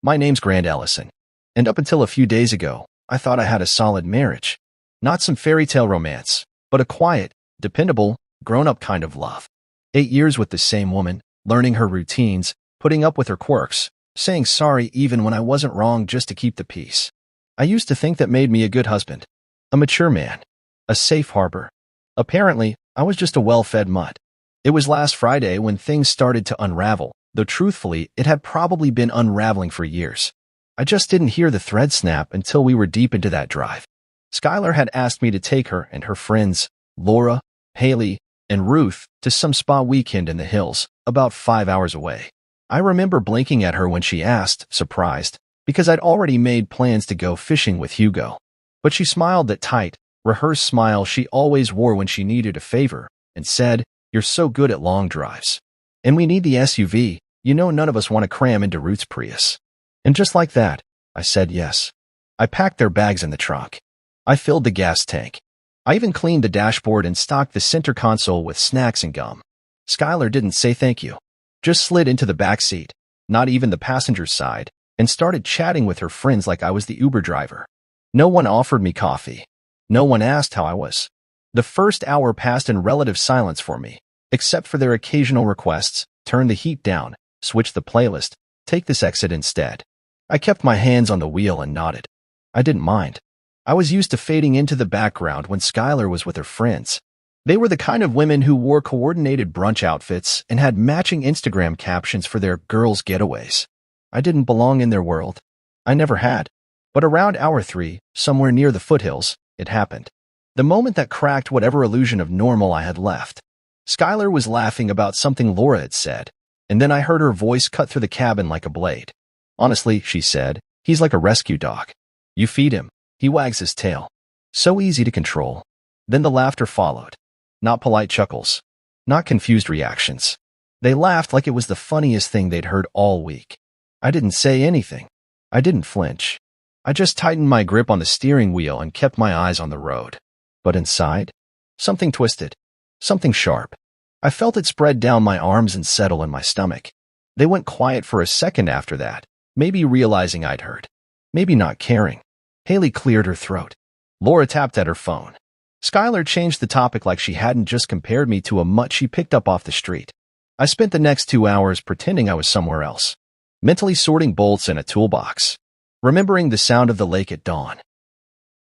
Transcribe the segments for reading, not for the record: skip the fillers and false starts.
My name's Grant Ellison, and up until a few days ago, I thought I had a solid marriage. Not some fairy tale romance, but a quiet, dependable, grown-up kind of love. 8 years with the same woman, learning her routines, putting up with her quirks, saying sorry even when I wasn't wrong just to keep the peace. I used to think that made me a good husband, a mature man, a safe harbor. Apparently, I was just a well-fed mutt. It was last Friday when things started to unravel, though truthfully, it had probably been unraveling for years. I just didn't hear the thread snap until we were deep into that drive. Skylar had asked me to take her and her friends, Laura, Haley, and Ruth, to some spa weekend in the hills, about 5 hours away. I remember blinking at her when she asked, surprised, because I'd already made plans to go fishing with Hugo. But she smiled that tight, rehearsed smile she always wore when she needed a favor, and said, "You're so good at long drives. And we need the SUV, you know none of us want to cram into Ruth's Prius." And just like that, I said yes. I packed their bags in the trunk. I filled the gas tank. I even cleaned the dashboard and stocked the center console with snacks and gum. Skylar didn't say thank you. Just slid into the back seat, not even the passenger's side, and started chatting with her friends like I was the Uber driver. No one offered me coffee. No one asked how I was. The first hour passed in relative silence for me, except for their occasional requests: turn the heat down, switch the playlist, take this exit instead. I kept my hands on the wheel and nodded. I didn't mind. I was used to fading into the background when Skylar was with her friends. They were the kind of women who wore coordinated brunch outfits and had matching Instagram captions for their girls' getaways. I didn't belong in their world. I never had. But around hour 3, somewhere near the foothills, it happened. The moment that cracked whatever illusion of normal I had left. Skylar was laughing about something Laura had said, and then I heard her voice cut through the cabin like a blade. "Honestly," she said, "he's like a rescue dog. You feed him, he wags his tail. So easy to control." Then the laughter followed. Not polite chuckles. Not confused reactions. They laughed like it was the funniest thing they'd heard all week. I didn't say anything. I didn't flinch. I just tightened my grip on the steering wheel and kept my eyes on the road. But inside, something twisted. Something sharp. I felt it spread down my arms and settle in my stomach. They went quiet for a second after that, maybe realizing I'd heard. Maybe not caring. Haley cleared her throat. Laura tapped at her phone. Skylar changed the topic like she hadn't just compared me to a mutt she picked up off the street. I spent the next 2 hours pretending I was somewhere else, mentally sorting bolts in a toolbox, remembering the sound of the lake at dawn,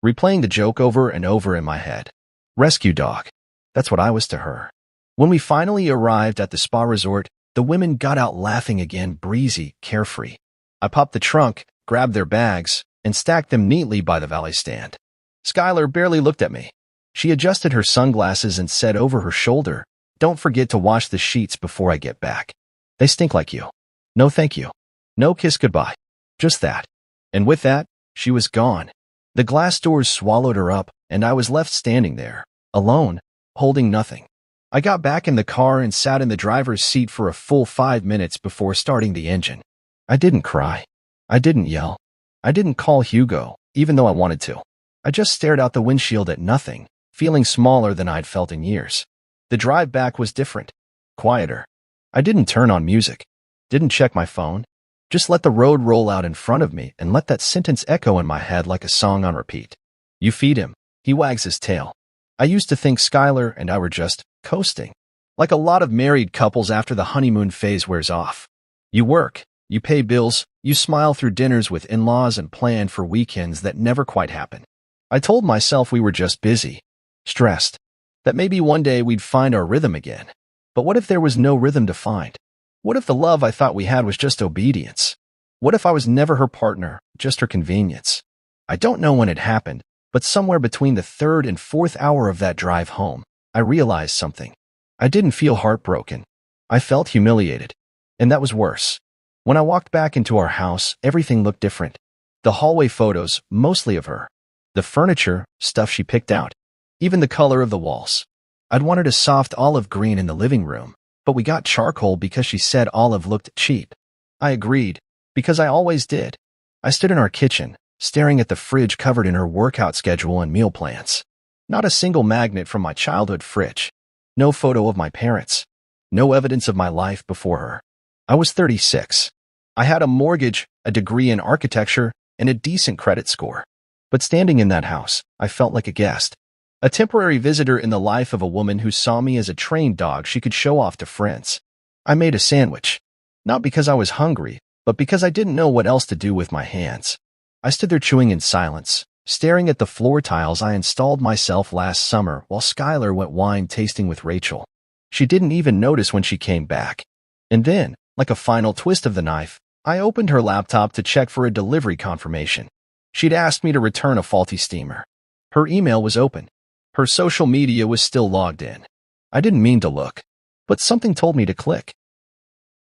replaying the joke over and over in my head. Rescue dog. That's what I was to her. When we finally arrived at the spa resort, the women got out laughing again, breezy, carefree. I popped the trunk, grabbed their bags, and stacked them neatly by the valet stand. Skylar barely looked at me. She adjusted her sunglasses and said over her shoulder, "Don't forget to wash the sheets before I get back. They stink like you." No thank you. No kiss goodbye. Just that. And with that, she was gone. The glass doors swallowed her up, and I was left standing there, alone, holding nothing. I got back in the car and sat in the driver's seat for a full 5 minutes before starting the engine. I didn't cry. I didn't yell. I didn't call Hugo, even though I wanted to. I just stared out the windshield at nothing, feeling smaller than I'd felt in years. The drive back was different, quieter. I didn't turn on music, didn't check my phone, just let the road roll out in front of me and let that sentence echo in my head like a song on repeat. You feed him, he wags his tail. I used to think Skylar and I were just coasting, like a lot of married couples after the honeymoon phase wears off. You work, you pay bills, you smile through dinners with in-laws and plan for weekends that never quite happen. I told myself we were just busy, stressed, that maybe one day we'd find our rhythm again. But what if there was no rhythm to find? What if the love I thought we had was just obedience? What if I was never her partner, just her convenience? I don't know when it happened, but somewhere between the 3rd and 4th hour of that drive home, I realized something. I didn't feel heartbroken. I felt humiliated. And that was worse. When I walked back into our house, everything looked different. The hallway photos, mostly of her. The furniture, stuff she picked out. Even the color of the walls. I'd wanted a soft olive green in the living room, but we got charcoal because she said olive looked cheap. I agreed, because I always did. I stood in our kitchen, staring at the fridge covered in her workout schedule and meal plans. Not a single magnet from my childhood fridge. No photo of my parents. No evidence of my life before her. I was 36. I had a mortgage, a degree in architecture, and a decent credit score. But standing in that house, I felt like a guest. A temporary visitor in the life of a woman who saw me as a trained dog she could show off to friends. I made a sandwich. Not because I was hungry, but because I didn't know what else to do with my hands. I stood there chewing in silence, staring at the floor tiles I installed myself last summer while Skylar went wine tasting with Rachel. She didn't even notice when she came back. And then, like a final twist of the knife, I opened her laptop to check for a delivery confirmation. She'd asked me to return a faulty steamer. Her email was open. Her social media was still logged in. I didn't mean to look, but something told me to click.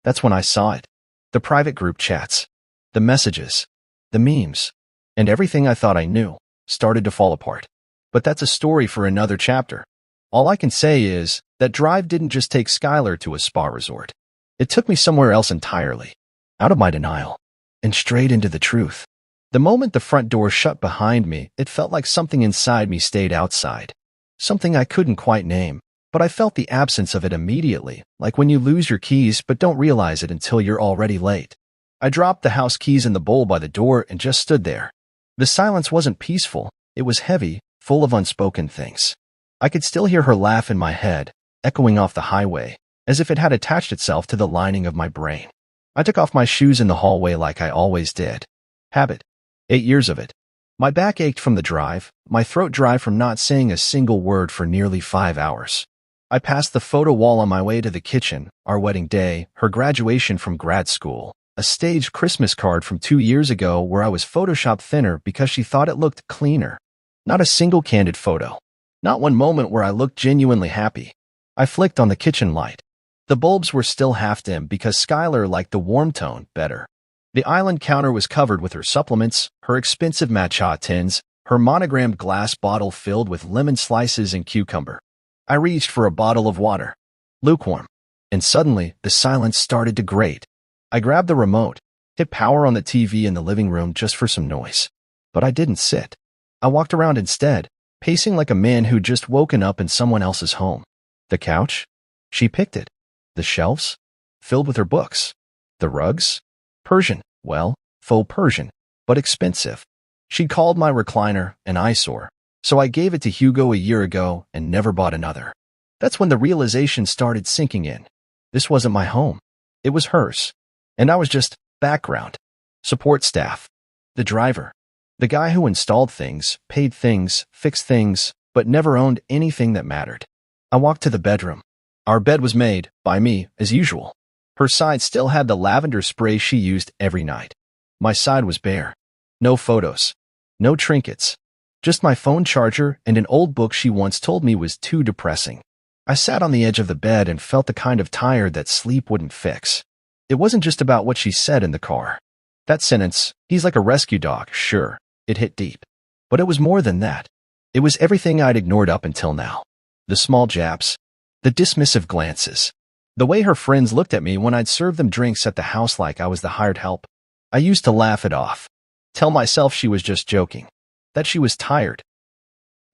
That's when I saw it. The private group chats, the messages, the memes, and everything I thought I knew started to fall apart. But that's a story for another chapter. All I can say is that drive didn't just take Skylar to a spa resort. It took me somewhere else entirely, out of my denial, and straight into the truth. The moment the front door shut behind me, it felt like something inside me stayed outside. Something I couldn't quite name, but I felt the absence of it immediately, like when you lose your keys but don't realize it until you're already late. I dropped the house keys in the bowl by the door and just stood there. The silence wasn't peaceful, it was heavy, full of unspoken things. I could still hear her laugh in my head, echoing off the highway, as if it had attached itself to the lining of my brain. I took off my shoes in the hallway like I always did. Habit. 8 years of it. My back ached from the drive, my throat dry from not saying a single word for nearly 5 hours. I passed the photo wall on my way to the kitchen, our wedding day, her graduation from grad school, a staged Christmas card from 2 years ago where I was photoshopped thinner because she thought it looked cleaner. Not a single candid photo. Not one moment where I looked genuinely happy. I flicked on the kitchen light. The bulbs were still half dim because Skylar liked the warm tone better. The island counter was covered with her supplements, her expensive matcha tins, her monogrammed glass bottle filled with lemon slices and cucumber. I reached for a bottle of water. Lukewarm. And suddenly, the silence started to grate. I grabbed the remote, hit power on the TV in the living room just for some noise. But I didn't sit. I walked around instead, pacing like a man who'd just woken up in someone else's home. The couch? She picked it. The shelves? Filled with her books. The rugs? Persian. Well, faux Persian, but expensive. She'd called my recliner an eyesore, so I gave it to Hugo a year ago and never bought another. That's when the realization started sinking in. This wasn't my home. It was hers. And I was just background. Support staff. The driver. The guy who installed things, paid things, fixed things, but never owned anything that mattered. I walked to the bedroom. Our bed was made, by me, as usual. Her side still had the lavender spray she used every night. My side was bare. No photos. No trinkets. Just my phone charger and an old book she once told me was too depressing. I sat on the edge of the bed and felt the kind of tired that sleep wouldn't fix. It wasn't just about what she said in the car. That sentence, he's like a rescue dog, sure, it hit deep. But it was more than that. It was everything I'd ignored up until now. The small jabs. The dismissive glances. The way her friends looked at me when I'd serve them drinks at the house like I was the hired help. I used to laugh it off. Tell myself she was just joking. That she was tired.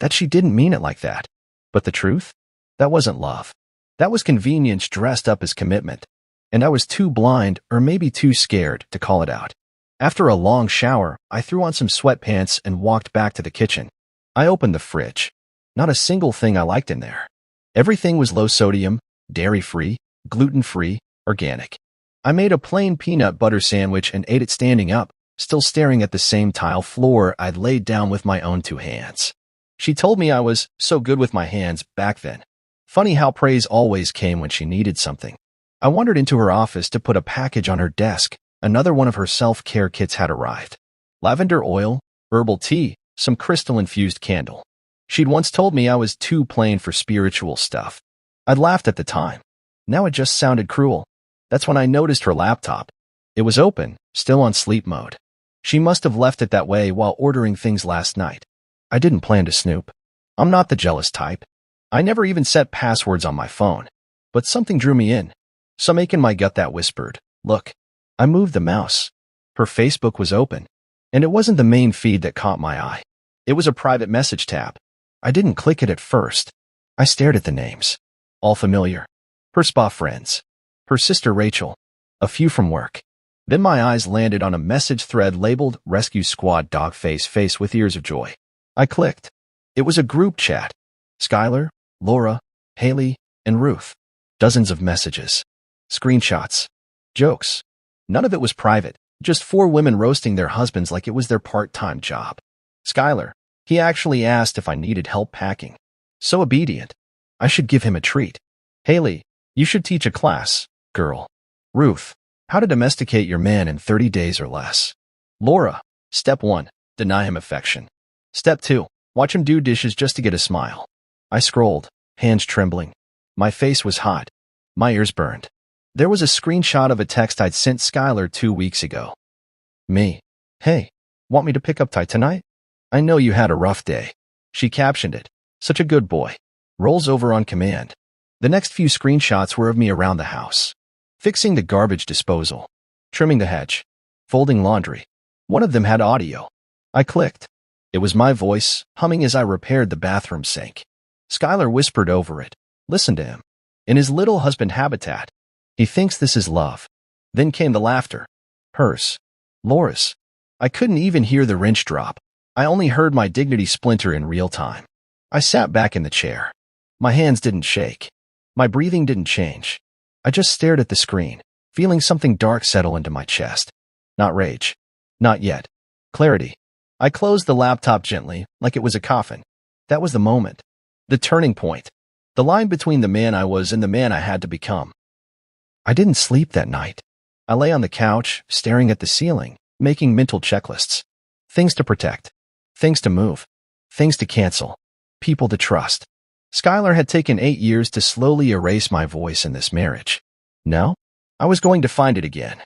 That she didn't mean it like that. But the truth? That wasn't love. That was convenience dressed up as commitment. And I was too blind, or maybe too scared, to call it out. After a long shower, I threw on some sweatpants and walked back to the kitchen. I opened the fridge. Not a single thing I liked in there. Everything was low sodium, dairy-free, gluten-free, organic. I made a plain peanut butter sandwich and ate it standing up, still staring at the same tile floor I'd laid down with my own 2 hands. She told me I was so good with my hands back then. Funny how praise always came when she needed something. I wandered into her office to put a package on her desk. Another one of her self-care kits had arrived. Lavender oil, herbal tea, some crystal-infused candle. She'd once told me I was too plain for spiritual stuff. I'd laughed at the time. Now it just sounded cruel. That's when I noticed her laptop. It was open, still on sleep mode. She must have left it that way while ordering things last night. I didn't plan to snoop. I'm not the jealous type. I never even set passwords on my phone. But something drew me in. Some ache in my gut that whispered, look. I moved the mouse. Her Facebook was open. And it wasn't the main feed that caught my eye. It was a private message tab. I didn't click it at first. I stared at the names. All familiar. Her spa friends. Her sister Rachel. A few from work. Then my eyes landed on a message thread labeled Rescue Squad Dog Face with ears of joy. I clicked. It was a group chat. Skylar, Laura, Haley, and Ruth. Dozens of messages. Screenshots. Jokes. None of it was private, just 4 women roasting their husbands like it was their part-time job. Skylar, he actually asked if I needed help packing. So obedient. I should give him a treat. Haley, you should teach a class, girl. Ruth, how to domesticate your man in 30 days or less. Laura, step 1, deny him affection. Step 2, watch him do dishes just to get a smile. I scrolled, hands trembling. My face was hot. My ears burned. There was a screenshot of a text I'd sent Skylar 2 weeks ago. Me. Hey, want me to pick up Ty tonight? I know you had a rough day. She captioned it. Such a good boy. Rolls over on command. The next few screenshots were of me around the house. Fixing the garbage disposal. Trimming the hedge. Folding laundry. One of them had audio. I clicked. It was my voice, humming as I repaired the bathroom sink. Skylar whispered over it. Listen to him. In his little husband habitat. He thinks this is love. Then came the laughter. Hers. Laura's. I couldn't even hear the wrench drop. I only heard my dignity splinter in real time. I sat back in the chair. My hands didn't shake. My breathing didn't change. I just stared at the screen, feeling something dark settle into my chest. Not rage. Not yet. Clarity. I closed the laptop gently, like it was a coffin. That was the moment. The turning point. The line between the man I was and the man I had to become. I didn't sleep that night. I lay on the couch, staring at the ceiling, making mental checklists. Things to protect. Things to move. Things to cancel. People to trust. Skylar had taken 8 years to slowly erase my voice in this marriage. No, I was going to find it again.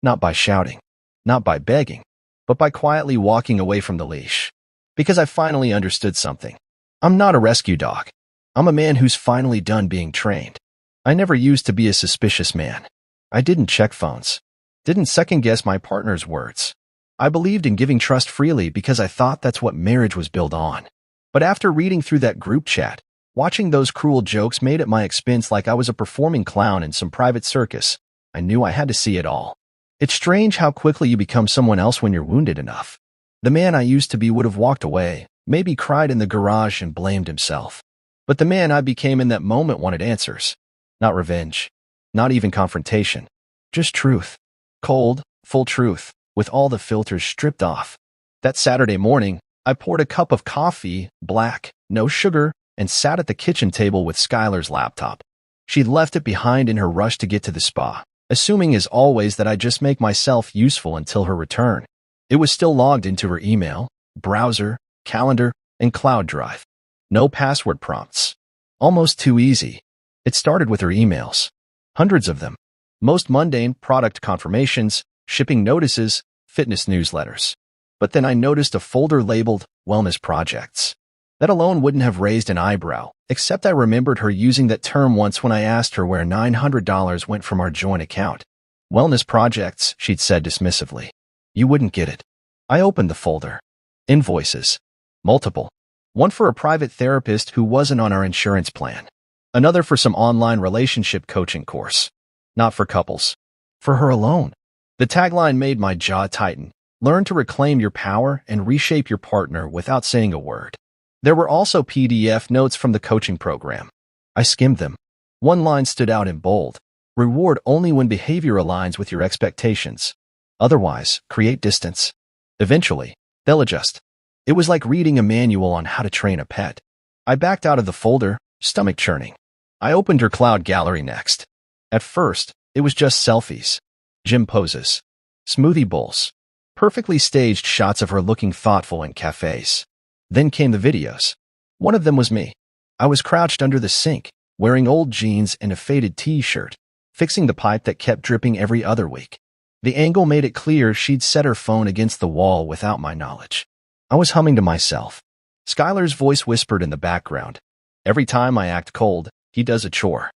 Not by shouting. Not by begging. But by quietly walking away from the leash. Because I finally understood something. I'm not a rescue dog. I'm a man who's finally done being trained. I never used to be a suspicious man. I didn't check phones. Didn't second-guess my partner's words. I believed in giving trust freely because I thought that's what marriage was built on. But after reading through that group chat, watching those cruel jokes made at my expense like I was a performing clown in some private circus, I knew I had to see it all. It's strange how quickly you become someone else when you're wounded enough. The man I used to be would have walked away, maybe cried in the garage and blamed himself. But the man I became in that moment wanted answers. Not revenge. Not even confrontation. Just truth. Cold, full truth, with all the filters stripped off. That Saturday morning, I poured a cup of coffee, black, no sugar, and sat at the kitchen table with Skylar's laptop. She'd left it behind in her rush to get to the spa, assuming as always that I'd just make myself useful until her return. It was still logged into her email, browser, calendar, and cloud drive. No password prompts. Almost too easy. It started with her emails. Hundreds of them. Most mundane product confirmations, shipping notices, fitness newsletters. But then I noticed a folder labeled Wellness Projects. That alone wouldn't have raised an eyebrow, except I remembered her using that term once when I asked her where $900 went from our joint account. Wellness Projects, she'd said dismissively. You wouldn't get it. I opened the folder. Invoices. Multiple. One for a private therapist who wasn't on our insurance plan. Another for some online relationship coaching course. Not for couples. For her alone. The tagline made my jaw tighten. Learn to reclaim your power and reshape your partner without saying a word. There were also PDF notes from the coaching program. I skimmed them. One line stood out in bold. Reward only when behavior aligns with your expectations. Otherwise, create distance. Eventually, they'll adjust. It was like reading a manual on how to train a pet. I backed out of the folder, stomach churning. I opened her cloud gallery next. At first, it was just selfies. Gym poses. Smoothie bowls. Perfectly staged shots of her looking thoughtful in cafes. Then came the videos. One of them was me. I was crouched under the sink, wearing old jeans and a faded t-shirt, fixing the pipe that kept dripping every other week. The angle made it clear she'd set her phone against the wall without my knowledge. I was humming to myself. Skylar's voice whispered in the background. Every time I act cold, he does a chore.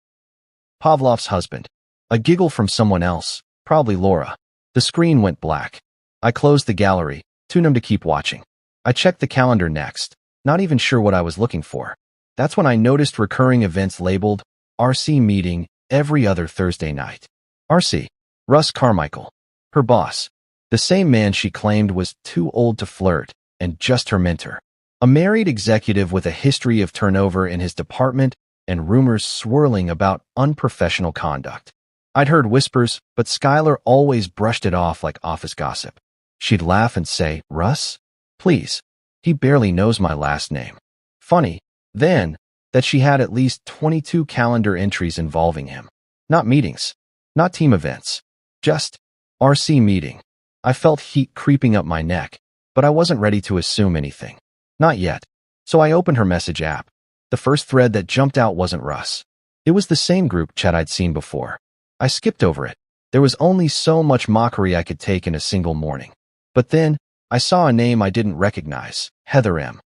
Pavlov's husband. A giggle from someone else, probably Laura. The screen went black. I closed the gallery, too numb to keep watching. I checked the calendar next, not even sure what I was looking for. That's when I noticed recurring events labeled RC meeting every other Thursday night. RC. Russ Carmichael. Her boss, the same man she claimed was too old to flirt and just her mentor. A married executive with a history of turnover in his department and rumors swirling about unprofessional conduct. I'd heard whispers, but Skylar always brushed it off like office gossip. She'd laugh and say, "Russ? Please. He barely knows my last name." Funny, then, that she had at least 22 calendar entries involving him. Not meetings, not team events, just RC meeting. I felt heat creeping up my neck, but I wasn't ready to assume anything. Not yet. So I opened her message app. The first thread that jumped out wasn't Russ. It was the same group chat I'd seen before. I skipped over it. There was only so much mockery I could take in a single morning. But then, I saw a name I didn't recognize, Heather M.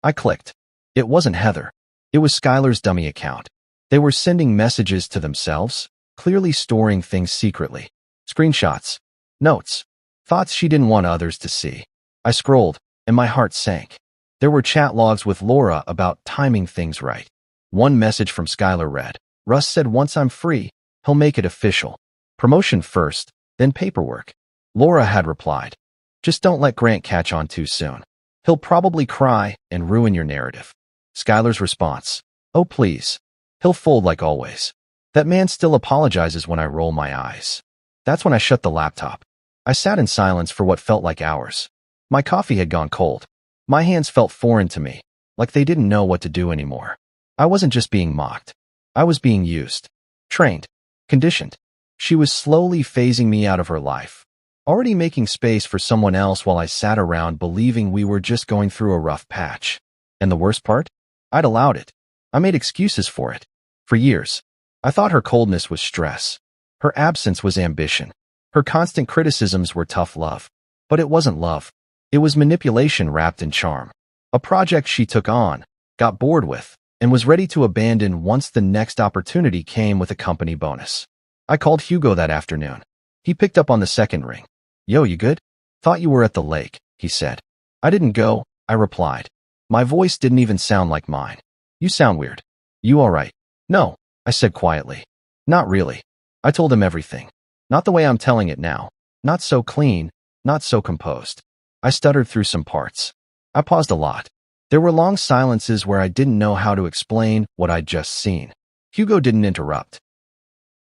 I clicked. It wasn't Heather. It was Skylar's dummy account. They were sending messages to themselves, clearly storing things secretly. Screenshots, notes, thoughts she didn't want others to see. I scrolled, and my heart sank. There were chat logs with Laura about timing things right. One message from Skylar read, "Russ said once I'm free, he'll make it official. Promotion first, then paperwork." Laura had replied, "Just don't let Grant catch on too soon. He'll probably cry and ruin your narrative." Skylar's response, "Oh please. He'll fold like always. That man still apologizes when I roll my eyes." That's when I shut the laptop. I sat in silence for what felt like hours. My coffee had gone cold. My hands felt foreign to me, like they didn't know what to do anymore. I wasn't just being mocked. I was being used, trained, conditioned. She was slowly phasing me out of her life, already making space for someone else while I sat around believing we were just going through a rough patch. And the worst part? I'd allowed it. I made excuses for it. For years, I thought her coldness was stress. Her absence was ambition. Her constant criticisms were tough love. But it wasn't love. It was manipulation wrapped in charm. A project she took on, got bored with, and was ready to abandon once the next opportunity came with a company bonus. I called Hugo that afternoon. He picked up on the second ring. "Yo, you good? Thought you were at the lake," he said. "I didn't go," I replied. My voice didn't even sound like mine. "You sound weird. You all right?" "No," I said quietly. "Not really." I told him everything. Not the way I'm telling it now. Not so clean, not so composed. I stuttered through some parts. I paused a lot. There were long silences where I didn't know how to explain what I'd just seen. Hugo didn't interrupt.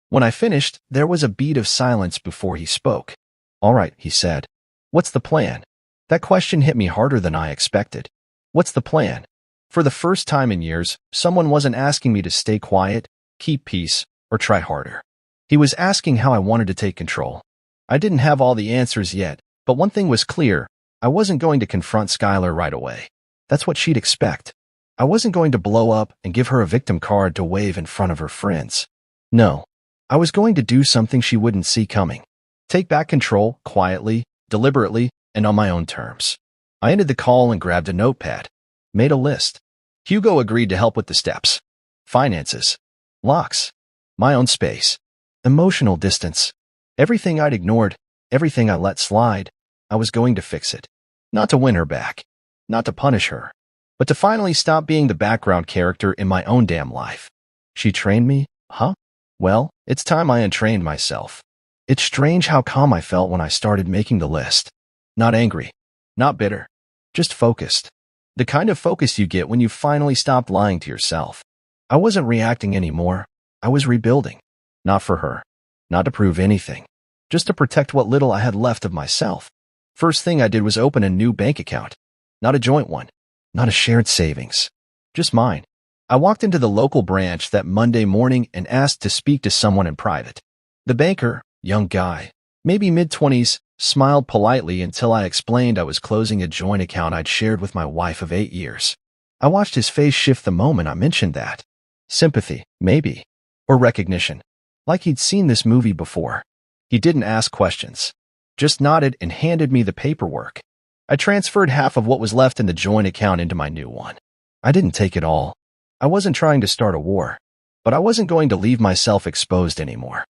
When I finished, there was a beat of silence before he spoke. "All right," he said. "What's the plan?" That question hit me harder than I expected. What's the plan? For the first time in years, someone wasn't asking me to stay quiet, keep peace, or try harder. He was asking how I wanted to take control. I didn't have all the answers yet, but one thing was clear. I wasn't going to confront Skylar right away. That's what she'd expect. I wasn't going to blow up and give her a victim card to wave in front of her friends. No, I was going to do something she wouldn't see coming. Take back control, quietly, deliberately, and on my own terms. I ended the call and grabbed a notepad. Made a list. Hugo agreed to help with the steps. Finances. Locks. My own space. Emotional distance. Everything I'd ignored, everything I let slide, I was going to fix it. Not to win her back. Not to punish her. But to finally stop being the background character in my own damn life. She trained me? Huh? Well, it's time I untrained myself. It's strange how calm I felt when I started making the list. Not angry. Not bitter. Just focused. The kind of focus you get when you finally stopped lying to yourself. I wasn't reacting anymore. I was rebuilding. Not for her. Not to prove anything. Just to protect what little I had left of myself. First thing I did was open a new bank account. Not a joint one. Not a shared savings. Just mine. I walked into the local branch that Monday morning and asked to speak to someone in private. The banker, young guy, maybe mid-20s, smiled politely until I explained I was closing a joint account I'd shared with my wife of 8 years. I watched his face shift the moment I mentioned that. Sympathy, maybe. Or recognition. Like he'd seen this movie before. He didn't ask questions. Just nodded and handed me the paperwork. I transferred half of what was left in the joint account into my new one. I didn't take it all. I wasn't trying to start a war. But I wasn't going to leave myself exposed anymore.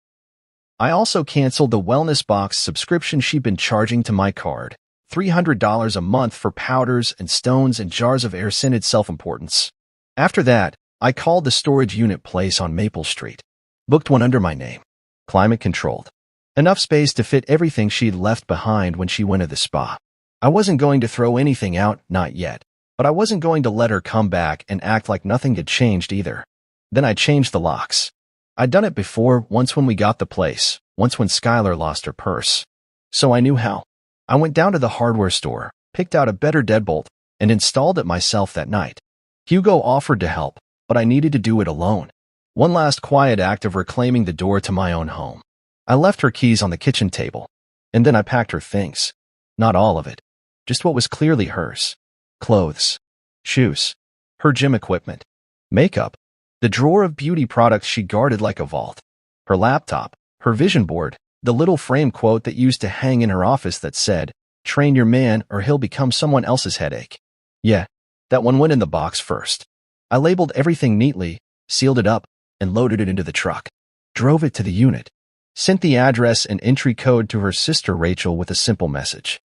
I also canceled the Wellness Box subscription she'd been charging to my card. $300 a month for powders and stones and jars of air-scented self-importance. After that, I called the storage unit place on Maple Street. Booked one under my name. Climate controlled. Enough space to fit everything she'd left behind when she went to the spa. I wasn't going to throw anything out, not yet, but I wasn't going to let her come back and act like nothing had changed either. Then I changed the locks. I'd done it before, once when we got the place, once when Skylar lost her purse. So I knew how. I went down to the hardware store, picked out a better deadbolt, and installed it myself that night. Hugo offered to help, but I needed to do it alone. One last quiet act of reclaiming the door to my own home. I left her keys on the kitchen table, and then I packed her things. Not all of it, just what was clearly hers. Clothes, shoes, her gym equipment, makeup, the drawer of beauty products she guarded like a vault, her laptop, her vision board, the little frame quote that used to hang in her office that said, "Train your man or he'll become someone else's headache." Yeah, that one went in the box first. I labeled everything neatly, sealed it up, and loaded it into the truck. Drove it to the unit. Sent the address and entry code to her sister Rachel with a simple message.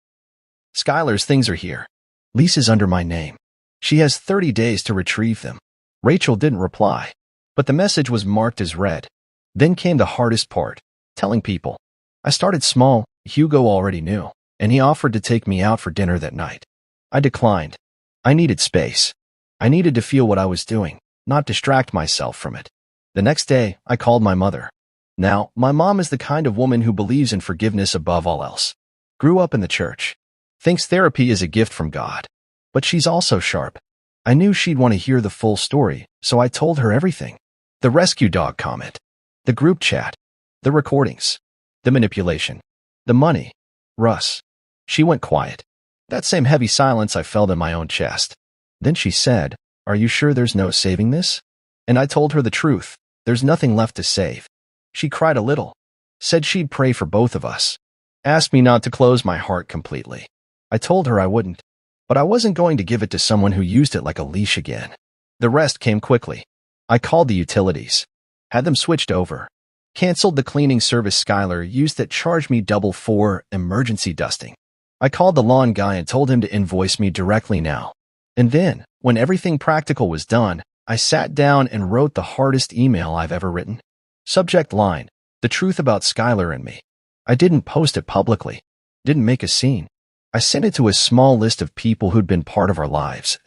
"Skylar's things are here. Lease is under my name. She has 30 days to retrieve them." Rachel didn't reply, but the message was marked as read. Then came the hardest part, telling people. I started small. Hugo already knew, and he offered to take me out for dinner that night. I declined. I needed space. I needed to feel what I was doing, not distract myself from it. The next day, I called my mother. Now, my mom is the kind of woman who believes in forgiveness above all else. Grew up in the church. Thinks therapy is a gift from God. But she's also sharp. I knew she'd want to hear the full story, so I told her everything. The rescue dog comment, the group chat, the recordings, the manipulation, the money. Russ. She went quiet. That same heavy silence I felt in my own chest. Then she said, "Are you sure there's no saving this?" And I told her the truth. There's nothing left to save. She cried a little. Said she'd pray for both of us. Asked me not to close my heart completely. I told her I wouldn't. But I wasn't going to give it to someone who used it like a leash again. The rest came quickly. I called the utilities. Had them switched over. Canceled the cleaning service Skylar used that charged me double for emergency dusting. I called the lawn guy and told him to invoice me directly now. And then, when everything practical was done, I sat down and wrote the hardest email I've ever written. Subject line, the truth about Skylar and me. I didn't post it publicly. Didn't make a scene. I sent it to a small list of people who'd been part of our lives.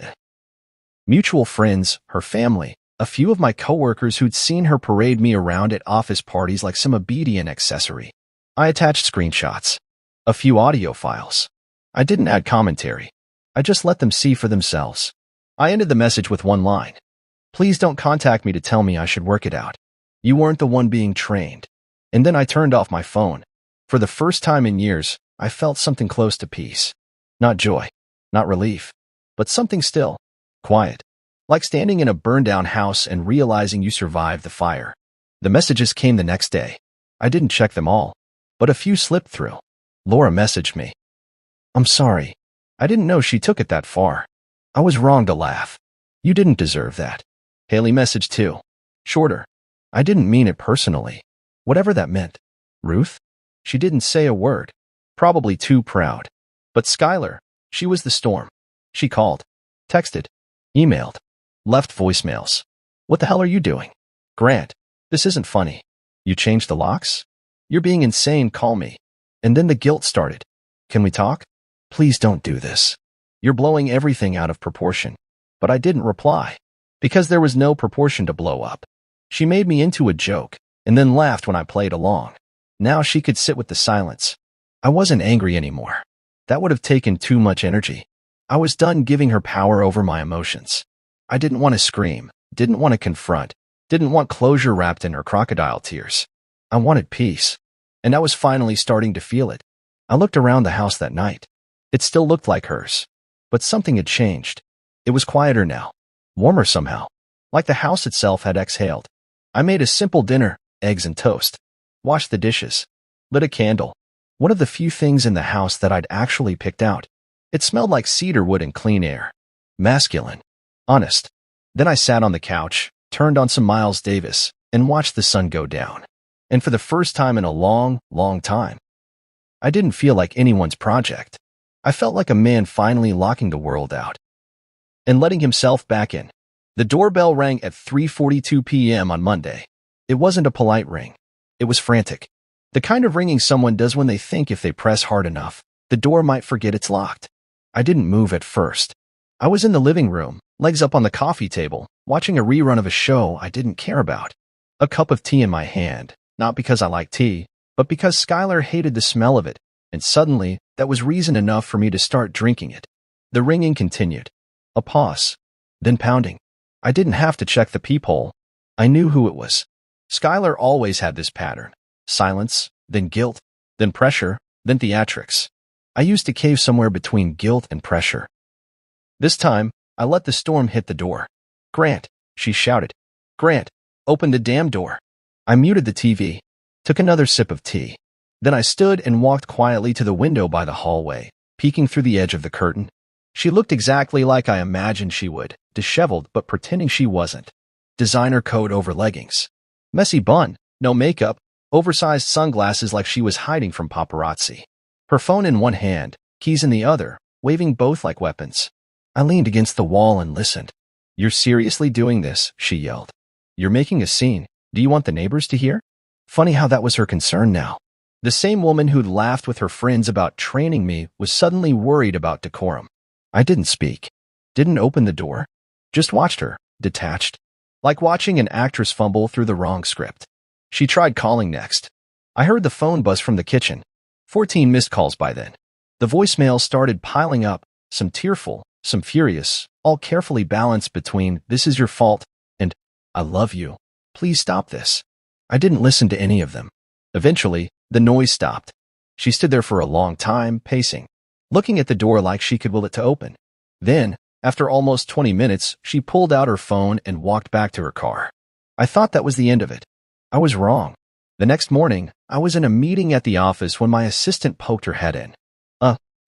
Mutual friends, her family, a few of my coworkers who'd seen her parade me around at office parties like some obedient accessory. I attached screenshots. A few audio files. I didn't add commentary. I just let them see for themselves. I ended the message with one line. "Please don't contact me to tell me I should work it out. You weren't the one being trained." And then I turned off my phone. For the first time in years, I felt something close to peace. Not joy, not relief, but something still, quiet. Like standing in a burned-down house and realizing you survived the fire. The messages came the next day. I didn't check them all, but a few slipped through. Laura messaged me. "I'm sorry. I didn't know she took it that far. I was wrong to laugh. You didn't deserve that." Haley messaged too. Shorter. "I didn't mean it personally." Whatever that meant. Ruth? She didn't say a word. Probably too proud. But Skylar, she was the storm. She called, texted, emailed, left voicemails. "What the hell are you doing? Grant, this isn't funny. You changed the locks? You're being insane, call me." And then the guilt started. "Can we talk? Please don't do this. You're blowing everything out of proportion." But I didn't reply. Because there was no proportion to blow up. She made me into a joke, and then laughed when I played along. Now she could sit with the silence. I wasn't angry anymore. That would have taken too much energy. I was done giving her power over my emotions. I didn't want to scream, didn't want to confront, didn't want closure wrapped in her crocodile tears. I wanted peace. And I was finally starting to feel it. I looked around the house that night. It still looked like hers. But something had changed. It was quieter now. Warmer somehow. Like the house itself had exhaled. I made a simple dinner, eggs and toast. Washed the dishes. Lit a candle. One of the few things in the house that I'd actually picked out. It smelled like cedar wood and clean air. Masculine. Honest. Then I sat on the couch, turned on some Miles Davis, and watched the sun go down. And for the first time in a long, long time, I didn't feel like anyone's project. I felt like a man finally locking the world out and letting himself back in. The doorbell rang at 3:42 p.m. on Monday. It wasn't a polite ring. It was frantic. The kind of ringing someone does when they think if they press hard enough, the door might forget it's locked. I didn't move at first. I was in the living room, legs up on the coffee table, watching a rerun of a show I didn't care about. A cup of tea in my hand, not because I like tea, but because Skylar hated the smell of it, and suddenly, that was reason enough for me to start drinking it. The ringing continued. A pause. Then pounding. I didn't have to check the peephole. I knew who it was. Skylar always had this pattern. Silence, then guilt, then pressure, then theatrics. I used to cave somewhere between guilt and pressure. This time, I let the storm hit the door. "Grant," she shouted. "Grant, open the damn door." I muted the TV, took another sip of tea. Then I stood and walked quietly to the window by the hallway, peeking through the edge of the curtain. She looked exactly like I imagined she would, disheveled but pretending she wasn't. Designer coat over leggings. Messy bun, no makeup, oversized sunglasses like she was hiding from paparazzi. Her phone in one hand, keys in the other, waving both like weapons. I leaned against the wall and listened. "You're seriously doing this?" she yelled. "You're making a scene. Do you want the neighbors to hear?" Funny how that was her concern now. The same woman who'd laughed with her friends about training me was suddenly worried about decorum. I didn't speak. Didn't open the door. Just watched her, detached. Like watching an actress fumble through the wrong script. She tried calling next. I heard the phone buzz from the kitchen. 14 missed calls by then. The voicemail started piling up, some tearful, some furious, all carefully balanced between "this is your fault" and "I love you. Please stop this." I didn't listen to any of them. Eventually, the noise stopped. She stood there for a long time, pacing, looking at the door like she could will it to open. Then, after almost 20 minutes, she pulled out her phone and walked back to her car. I thought that was the end of it. I was wrong. The next morning, I was in a meeting at the office when my assistant poked her head in.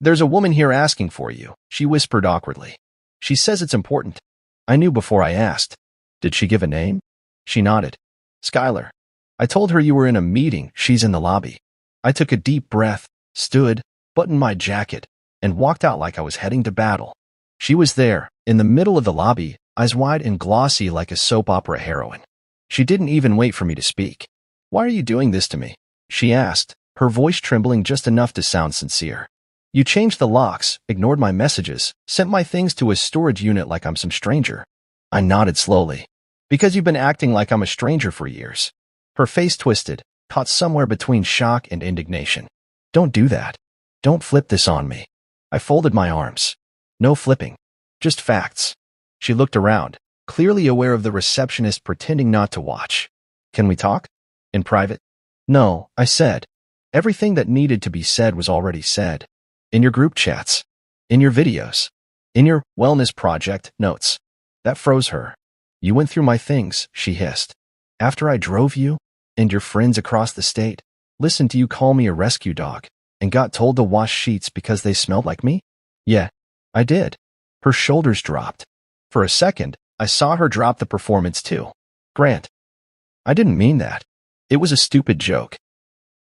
There's a woman here asking for you," she whispered awkwardly. "She says it's important." I knew before I asked. "Did she give a name?" She nodded. "Skylar. I told her you were in a meeting. She's in the lobby." I took a deep breath, stood, buttoned my jacket, and walked out like I was heading to battle. She was there, in the middle of the lobby, eyes wide and glossy like a soap opera heroine. She didn't even wait for me to speak. "Why are you doing this to me?" she asked, her voice trembling just enough to sound sincere. "You changed the locks, ignored my messages, sent my things to a storage unit like I'm some stranger." I nodded slowly. "Because you've been acting like I'm a stranger for years." Her face twisted, caught somewhere between shock and indignation. "Don't do that. Don't flip this on me." I folded my arms. "No flipping. Just facts." She looked around, clearly aware of the receptionist pretending not to watch. "Can we talk? In private?" "No," I said. Everything that needed to be said was already said. In your group chats. In your videos. In your wellness project notes. That froze her. "You went through my things," she hissed. "After I drove you, and your friends across the state, listened to you call me a rescue dog, and got told to wash sheets because they smelled like me?" "Yeah, I did." Her shoulders dropped. For a second, I saw her drop the performance too. "Grant, I didn't mean that. It was a stupid joke."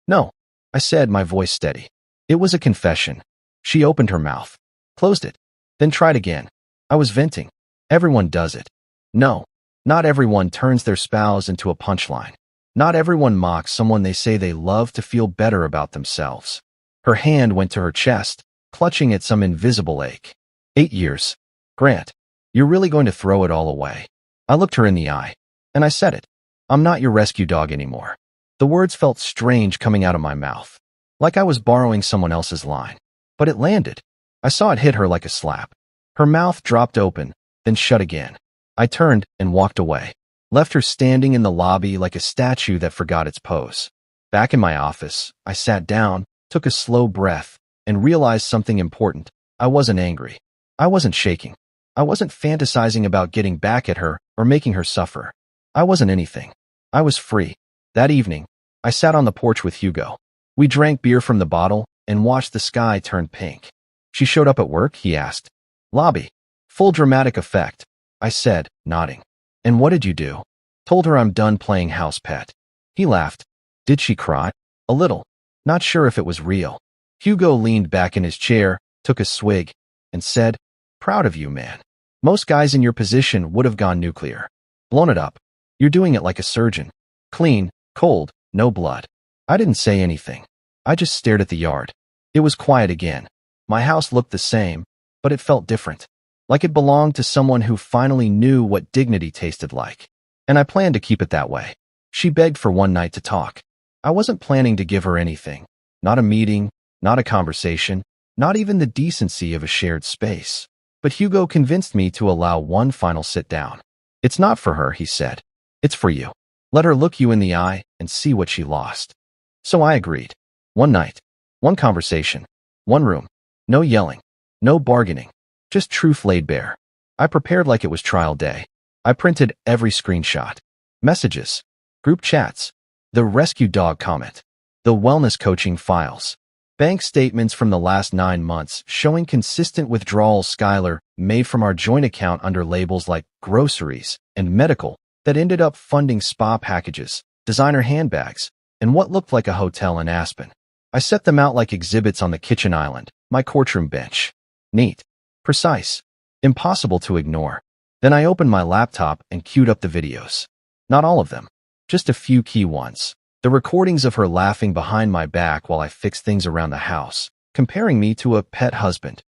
"No," I said, my voice steady. "It was a confession." She opened her mouth, closed it, then tried again. I was venting. Everyone does it. No, not everyone turns their spouse into a punchline. Not everyone mocks someone they say they love to feel better about themselves. Her hand went to her chest, clutching at some invisible ache. 8 years. "Grant, you're really going to throw it all away?" I looked her in the eye, and I said it. "I'm not your rescue dog anymore." The words felt strange coming out of my mouth, like I was borrowing someone else's line. But it landed. I saw it hit her like a slap. Her mouth dropped open, then shut again. I turned and walked away, left her standing in the lobby like a statue that forgot its pose. Back in my office, I sat down, took a slow breath, and realized something important. I wasn't angry. I wasn't shaking. I wasn't fantasizing about getting back at her or making her suffer. I wasn't anything. I was free. That evening, I sat on the porch with Hugo. We drank beer from the bottle and watched the sky turn pink. "She showed up at work?" he asked. "Lobby. Full dramatic effect," I said, nodding. "And what did you do?" "Told her I'm done playing house pet." He laughed. "Did she cry?" "A little. Not sure if it was real." Hugo leaned back in his chair, took a swig, and said, "Proud of you, man. Most guys in your position would have gone nuclear. Blown it up. You're doing it like a surgeon. Clean, cold, no blood." I didn't say anything. I just stared at the yard. It was quiet again. My house looked the same, but it felt different. Like it belonged to someone who finally knew what dignity tasted like. And I planned to keep it that way. She begged for one night to talk. I wasn't planning to give her anything. Not a meeting, not a conversation, not even the decency of a shared space. But Hugo convinced me to allow one final sit down. It's not for her, he said. It's for you. Let her look you in the eye and see what she lost. So I agreed. One night, one conversation, one room, no yelling, no bargaining, just truth laid bare. I prepared like it was trial day. I printed every screenshot, messages, group chats, the rescue dog comment, the wellness coaching files, bank statements from the last 9 months showing consistent withdrawals Skylar made from our joint account under labels like groceries and medical that ended up funding spa packages, designer handbags, and what looked like a hotel in Aspen. I set them out like exhibits on the kitchen island, my courtroom bench. Neat, precise, impossible to ignore. Then I opened my laptop and queued up the videos. Not all of them, just a few key ones. The recordings of her laughing behind my back while I fixed things around the house, comparing me to a pet husband.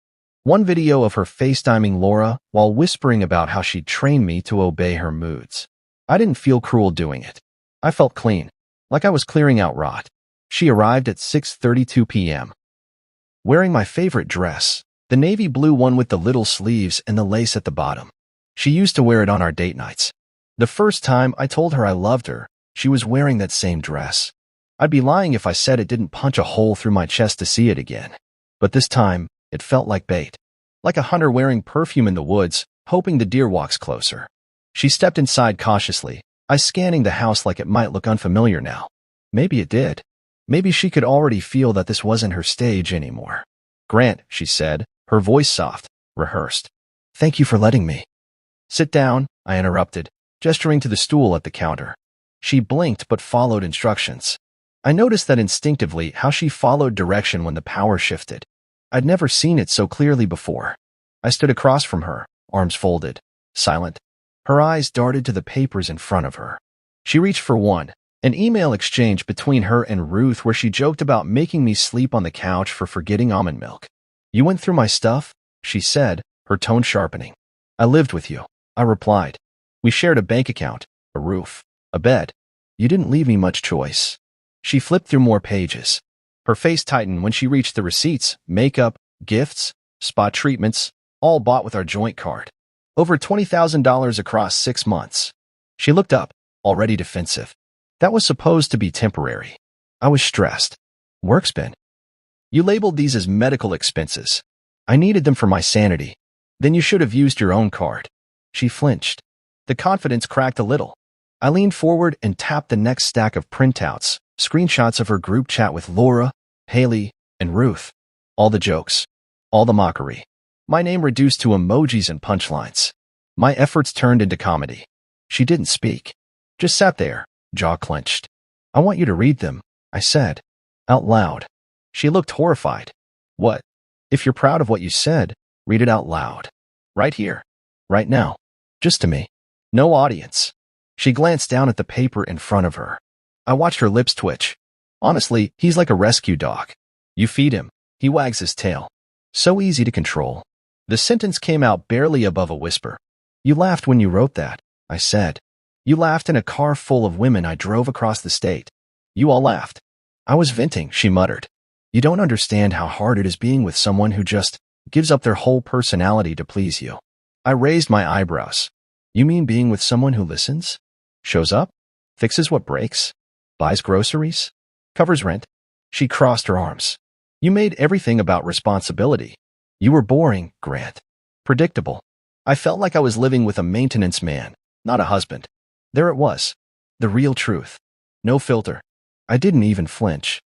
One video of her FaceTiming Laura while whispering about how she'd trained me to obey her moods. I didn't feel cruel doing it. I felt clean, like I was clearing out rot. She arrived at 6:32 p.m. wearing my favorite dress, the navy blue one with the little sleeves and the lace at the bottom. She used to wear it on our date nights. The first time I told her I loved her, she was wearing that same dress. I'd be lying if I said it didn't punch a hole through my chest to see it again. But this time, it felt like bait. Like a hunter wearing perfume in the woods, hoping the deer walks closer. She stepped inside cautiously, I scanning the house like it might look unfamiliar now. Maybe it did. Maybe she could already feel that this wasn't her stage anymore. Grant, she said, her voice soft, rehearsed. Thank you for letting me. Sit down, I interrupted, gesturing to the stool at the counter. She blinked but followed instructions. I noticed that instinctively how she followed direction when the power shifted. I'd never seen it so clearly before. I stood across from her, arms folded, silent. Her eyes darted to the papers in front of her. She reached for one, an email exchange between her and Ruth where she joked about making me sleep on the couch for forgetting almond milk. You went through my stuff, she said, her tone sharpening. I lived with you, I replied. We shared a bank account, a roof, a bed. You didn't leave me much choice. She flipped through more pages. Her face tightened when she reached the receipts, makeup, gifts, spa treatments, all bought with our joint card. Over $20,000 across 6 months. She looked up, already defensive. That was supposed to be temporary. I was stressed. Work's been. You labeled these as medical expenses. I needed them for my sanity. Then you should have used your own card. She flinched. The confidence cracked a little. I leaned forward and tapped the next stack of printouts, screenshots of her group chat with Laura, Haley, and Ruth. All the jokes. All the mockery. My name reduced to emojis and punchlines. My efforts turned into comedy. She didn't speak. Just sat there, jaw clenched. I want you to read them, I said, out loud. She looked horrified. What? If you're proud of what you said, read it out loud. Right here. Right now. Just to me. No audience. She glanced down at the paper in front of her. I watched her lips twitch. Honestly, he's like a rescue dog. You feed him, he wags his tail. So easy to control. The sentence came out barely above a whisper. You laughed when you wrote that, I said. You laughed in a car full of women I drove across the state. You all laughed. I was venting, she muttered. You don't understand how hard it is being with someone who just gives up their whole personality to please you. I raised my eyebrows. You mean being with someone who listens? Shows up? Fixes what breaks? Buys groceries? Covers rent? She crossed her arms. You made everything about responsibility. You were boring, Grant. Predictable. I felt like I was living with a maintenance man, not a husband. There it was. The real truth. No filter. I didn't even flinch.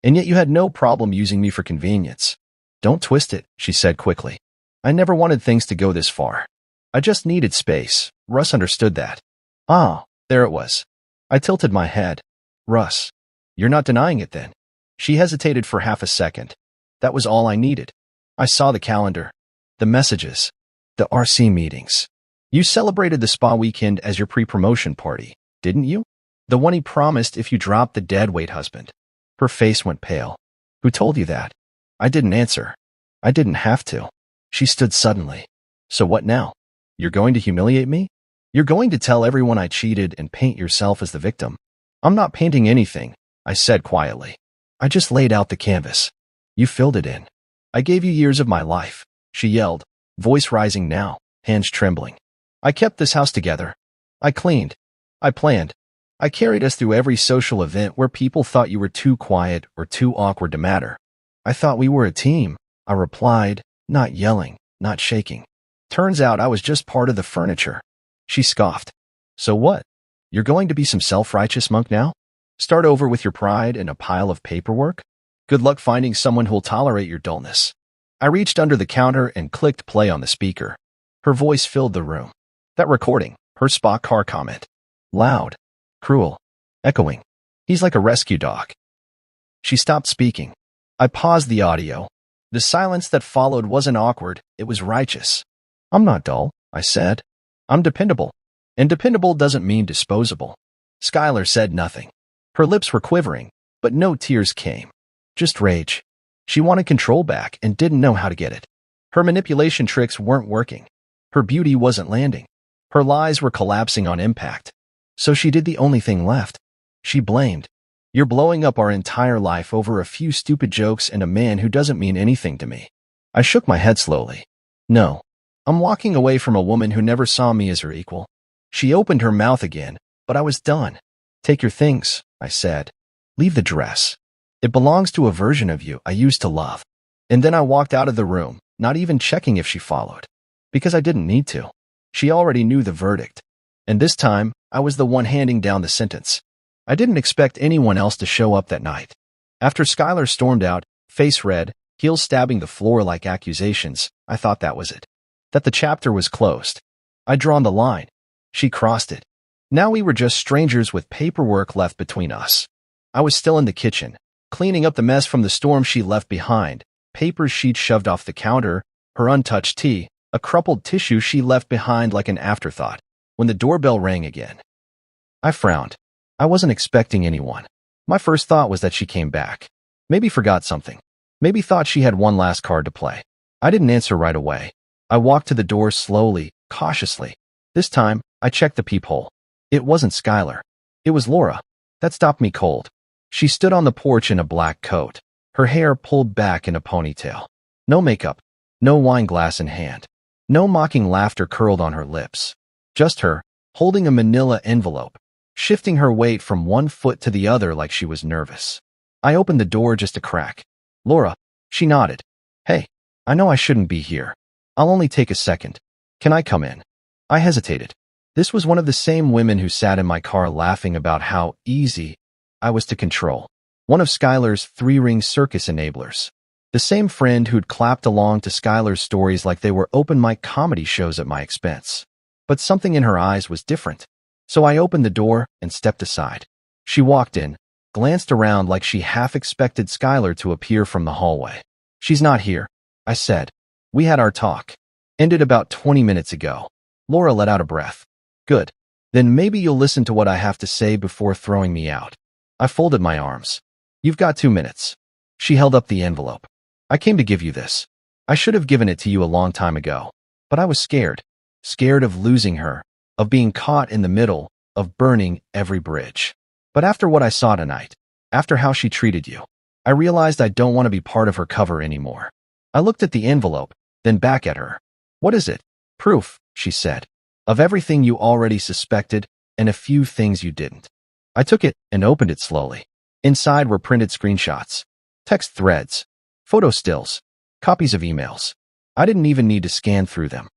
And yet you had no problem using me for convenience. Don't twist it, she said quickly. I never wanted things to go this far. I just needed space. Russ understood that. Ah, there it was. I tilted my head. Russ, you're not denying it then. She hesitated for half a second. That was all I needed. I saw the calendar, the messages, the RC meetings. You celebrated the spa weekend as your pre-promotion party, didn't you? The one he promised if you dropped the deadweight husband. Her face went pale. Who told you that? I didn't answer. I didn't have to. She stood suddenly. So what now? You're going to humiliate me? You're going to tell everyone I cheated and paint yourself as the victim? I'm not painting anything, I said quietly. I just laid out the canvas. You filled it in. I gave you years of my life, she yelled, voice rising now, hands trembling. I kept this house together. I cleaned. I planned. I carried us through every social event where people thought you were too quiet or too awkward to matter. I thought we were a team, I replied, not yelling, not shaking. Turns out I was just part of the furniture. She scoffed. So what? You're going to be some self-righteous monk now? Start over with your pride and a pile of paperwork? Good luck finding someone who'll tolerate your dullness. I reached under the counter and clicked play on the speaker. Her voice filled the room. That recording, her Spock car comment. Loud, cruel, echoing. He's like a rescue dog. She stopped speaking. I paused the audio. The silence that followed wasn't awkward, it was righteous. I'm not dull, I said. I'm dependable. And dependable doesn't mean disposable. Skylar said nothing. Her lips were quivering, but no tears came. Just rage. She wanted control back and didn't know how to get it. Her manipulation tricks weren't working. Her beauty wasn't landing. Her lies were collapsing on impact. So she did the only thing left. She blamed. You're blowing up our entire life over a few stupid jokes and a man who doesn't mean anything to me. I shook my head slowly. No. I'm walking away from a woman who never saw me as her equal. She opened her mouth again, but I was done. Take your things, I said. Leave the dress. It belongs to a version of you I used to love. And then I walked out of the room, not even checking if she followed. Because I didn't need to. She already knew the verdict. And this time, I was the one handing down the sentence. I didn't expect anyone else to show up that night. After Skylar stormed out, face red, heels stabbing the floor like accusations, I thought that was it. That the chapter was closed. I'd drawn the line. She crossed it. Now we were just strangers with paperwork left between us. I was still in the kitchen, cleaning up the mess from the storm she left behind, paper sheets shoved off the counter, her untouched tea, a crumpled tissue she left behind like an afterthought, when the doorbell rang again. I frowned. I wasn't expecting anyone. My first thought was that she came back. Maybe forgot something. Maybe thought she had one last card to play. I didn't answer right away. I walked to the door slowly, cautiously. This time, I checked the peephole. It wasn't Skylar. It was Laura. That stopped me cold. She stood on the porch in a black coat, her hair pulled back in a ponytail. No makeup, no wine glass in hand, no mocking laughter curled on her lips. Just her, holding a manila envelope, shifting her weight from one foot to the other like she was nervous. I opened the door just a crack. Laura, she nodded. Hey, I know I shouldn't be here. I'll only take a second. Can I come in? I hesitated. This was one of the same women who sat in my car laughing about how easy I was to control. One of Skylar's three-ring circus enablers. The same friend who'd clapped along to Skylar's stories like they were open-mic comedy shows at my expense. But something in her eyes was different. So I opened the door and stepped aside. She walked in, glanced around like she half expected Skylar to appear from the hallway. She's not here, I said. We had our talk. Ended about 20 minutes ago. Laura let out a breath. Good. Then maybe you'll listen to what I have to say before throwing me out. I folded my arms. You've got 2 minutes. She held up the envelope. I came to give you this. I should have given it to you a long time ago. But I was scared. Scared of losing her, of being caught in the middle, of burning every bridge. But after what I saw tonight, after how she treated you, I realized I don't want to be part of her cover anymore. I looked at the envelope, then back at her. What is it? Proof, she said, of everything you already suspected and a few things you didn't. I took it and opened it slowly. Inside were printed screenshots, text threads, photo stills, copies of emails. I didn't even need to scan through them.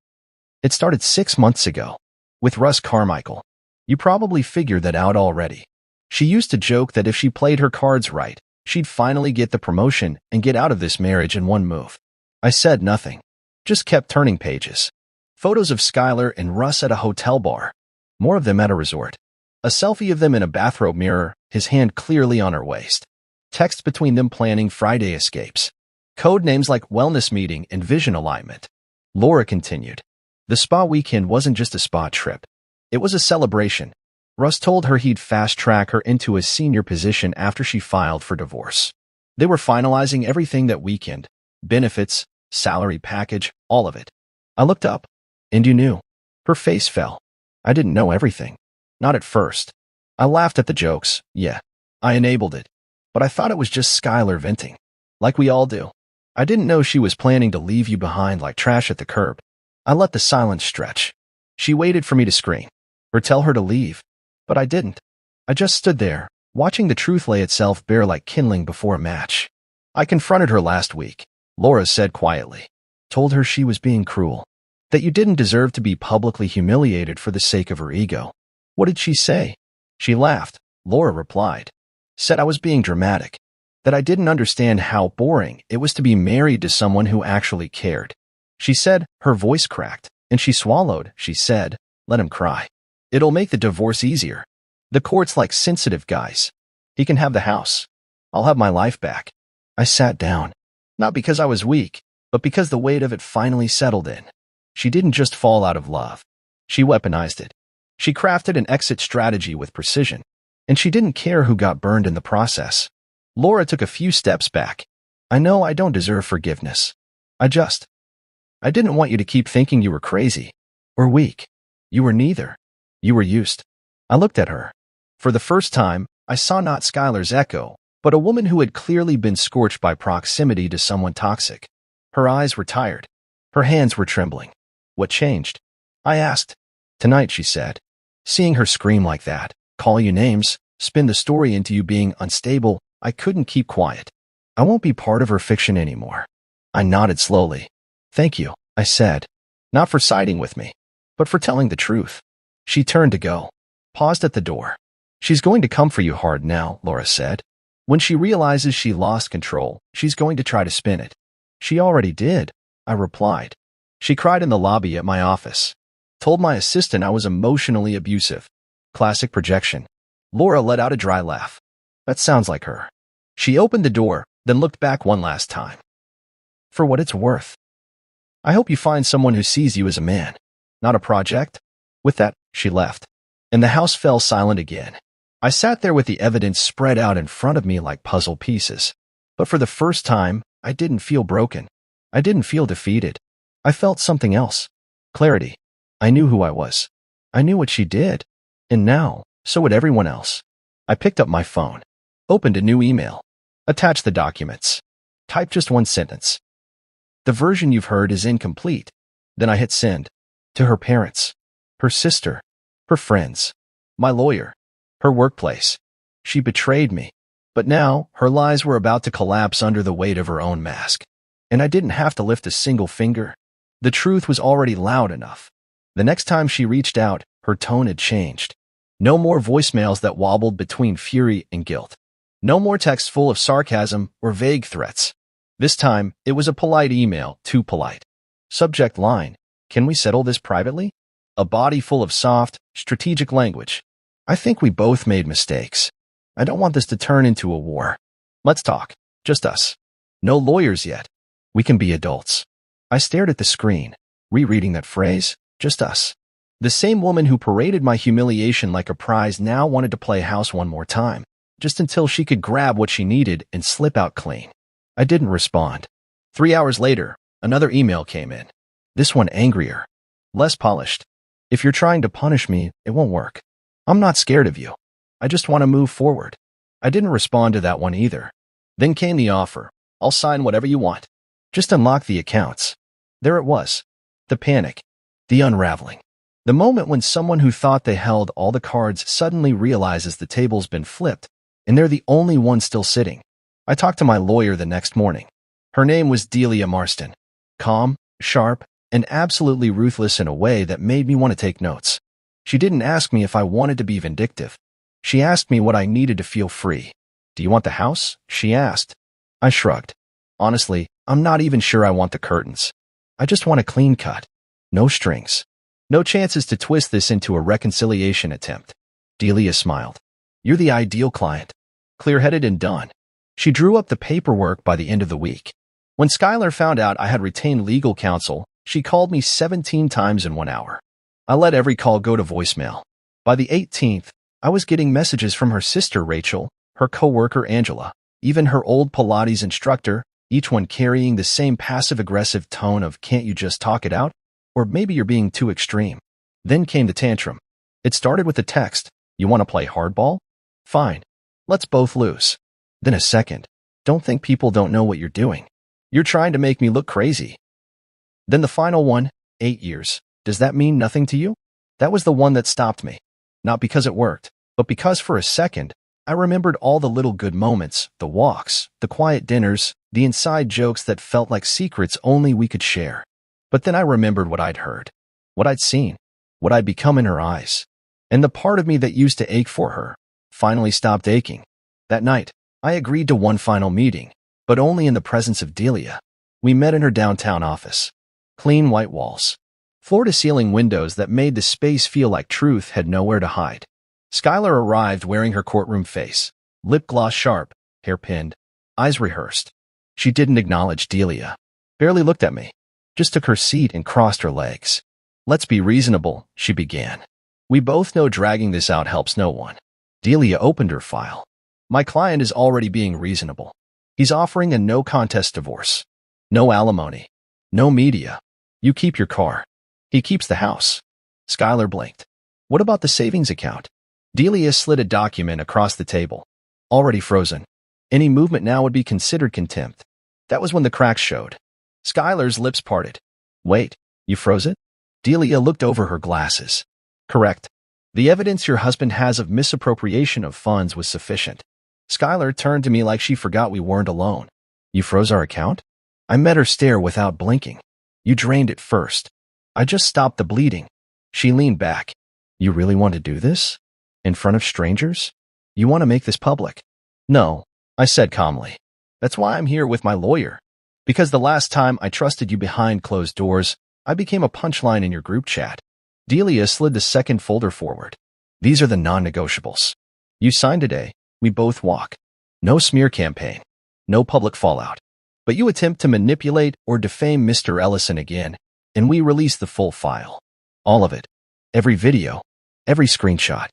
It started 6 months ago, with Russ Carmichael. You probably figured that out already. She used to joke that if she played her cards right, she'd finally get the promotion and get out of this marriage in one move. I said nothing, just kept turning pages. Photos of Skylar and Russ at a hotel bar, more of them at a resort. A selfie of them in a bathrobe mirror, his hand clearly on her waist. Text between them planning Friday escapes. Code names like wellness meeting and vision alignment. Laura continued. The spa weekend wasn't just a spa trip. It was a celebration. Russ told her he'd fast-track her into a senior position after she filed for divorce. They were finalizing everything that weekend. Benefits, salary package, all of it. I looked up, and you knew. Her face fell. I didn't know everything. Not at first. I laughed at the jokes, yeah. I enabled it. But I thought it was just Skylar venting. Like we all do. I didn't know she was planning to leave you behind like trash at the curb. I let the silence stretch. She waited for me to scream, or tell her to leave. But I didn't. I just stood there, watching the truth lay itself bare like kindling before a match. I confronted her last week, Laura said quietly. Told her she was being cruel. That you didn't deserve to be publicly humiliated for the sake of her ego. What did she say? She laughed, Laura replied. Said I was being dramatic. That I didn't understand how boring it was to be married to someone who actually cared. She said, her voice cracked, and she swallowed. She said, let him cry. It'll make the divorce easier. The court's like sensitive guys. He can have the house. I'll have my life back. I sat down. Not because I was weak, but because the weight of it finally settled in. She didn't just fall out of love. She weaponized it. She crafted an exit strategy with precision. And she didn't care who got burned in the process. Laura took a few steps back. I know I don't deserve forgiveness. I didn't want you to keep thinking you were crazy. Or weak. You were neither. You were used. I looked at her. For the first time, I saw not Skylar's echo, but a woman who had clearly been scorched by proximity to someone toxic. Her eyes were tired. Her hands were trembling. What changed? I asked. Tonight, she said. Seeing her scream like that, call you names, spin the story into you being unstable, I couldn't keep quiet. I won't be part of her fiction anymore. I nodded slowly. Thank you, I said. Not for siding with me, but for telling the truth. She turned to go. Paused at the door. She's going to come for you hard now, Laura said. When she realizes she lost control, she's going to try to spin it. She already did, I replied. She cried in the lobby at my office. Told my assistant I was emotionally abusive. Classic projection. Laura let out a dry laugh. That sounds like her. She opened the door, then looked back one last time. For what it's worth. I hope you find someone who sees you as a man, not a project. With that, she left. And the house fell silent again. I sat there with the evidence spread out in front of me like puzzle pieces. But for the first time, I didn't feel broken. I didn't feel defeated. I felt something else. Clarity. I knew who I was. I knew what she did. And now, so would everyone else. I picked up my phone. Opened a new email. Attached the documents. Typed just one sentence. The version you've heard is incomplete. Then I hit send. To her parents. Her sister. Her friends. My lawyer. Her workplace. She betrayed me. But now, her lies were about to collapse under the weight of her own mask. And I didn't have to lift a single finger. The truth was already loud enough. The next time she reached out, her tone had changed. No more voicemails that wobbled between fury and guilt. No more texts full of sarcasm or vague threats. This time, it was a polite email, too polite. Subject line, can we settle this privately? A body full of soft, strategic language. I think we both made mistakes. I don't want this to turn into a war. Let's talk. Just us. No lawyers yet. We can be adults. I stared at the screen, rereading that phrase, just us. The same woman who paraded my humiliation like a prize now wanted to play house one more time, just until she could grab what she needed and slip out clean. I didn't respond. 3 hours later, another email came in. This one angrier. Less polished. If you're trying to punish me, it won't work. I'm not scared of you. I just want to move forward. I didn't respond to that one either. Then came the offer. I'll sign whatever you want. Just unlock the accounts. There it was. The panic. The unraveling. The moment when someone who thought they held all the cards suddenly realizes the table's been flipped, and they're the only one still sitting. I talked to my lawyer the next morning. Her name was Delia Marston. Calm, sharp, and absolutely ruthless in a way that made me want to take notes. She didn't ask me if I wanted to be vindictive. She asked me what I needed to feel free. Do you want the house? She asked. I shrugged. Honestly, I'm not even sure I want the curtains. I just want a clean cut. No strings. No chances to twist this into a reconciliation attempt. Delia smiled. You're the ideal client. Clear-headed and done. She drew up the paperwork by the end of the week. When Skylar found out I had retained legal counsel, she called me 17 times in 1 hour. I let every call go to voicemail. By the 18th, I was getting messages from her sister Rachel, her coworker Angela, even her old Pilates instructor, each one carrying the same passive-aggressive tone of "can't you just talk it out? Or maybe you're being too extreme." Then came the tantrum. It started with a text, "You want to play hardball? Fine. Let's both lose." Then a second, "Don't think people don't know what you're doing. You're trying to make me look crazy." Then the final one, 8 years. Does that mean nothing to you? That was the one that stopped me. Not because it worked, but because for a second, I remembered all the little good moments, the walks, the quiet dinners, the inside jokes that felt like secrets only we could share. But then I remembered what I'd heard, what I'd seen, what I'd become in her eyes. And the part of me that used to ache for her finally stopped aching. That night, I agreed to one final meeting, but only in the presence of Delia. We met in her downtown office. Clean white walls, floor-to-ceiling windows that made the space feel like truth had nowhere to hide. Skylar arrived wearing her courtroom face, lip gloss sharp, hair pinned, eyes rehearsed. She didn't acknowledge Delia, barely looked at me, just took her seat and crossed her legs. "Let's be reasonable," she began. "We both know dragging this out helps no one." Delia opened her file. "My client is already being reasonable. He's offering a no-contest divorce. No alimony. No media. You keep your car. He keeps the house." Skylar blinked. "What about the savings account?" Delia slid a document across the table. "Already frozen. Any movement now would be considered contempt." That was when the cracks showed. Skylar's lips parted. "Wait, you froze it?" Delia looked over her glasses. "Correct. The evidence your husband has of misappropriation of funds was sufficient." Skylar turned to me like she forgot we weren't alone. "You froze our account?" I met her stare without blinking. "You drained it first. I just stopped the bleeding." She leaned back. "You really want to do this? In front of strangers? You want to make this public?" "No," I said calmly. "That's why I'm here with my lawyer. Because the last time I trusted you behind closed doors, I became a punchline in your group chat." Delia slid the second folder forward. "These are the non-negotiables. You sign today, we both walk. No smear campaign. No public fallout. But you attempt to manipulate or defame Mr. Ellison again, and we release the full file. All of it. Every video. Every screenshot."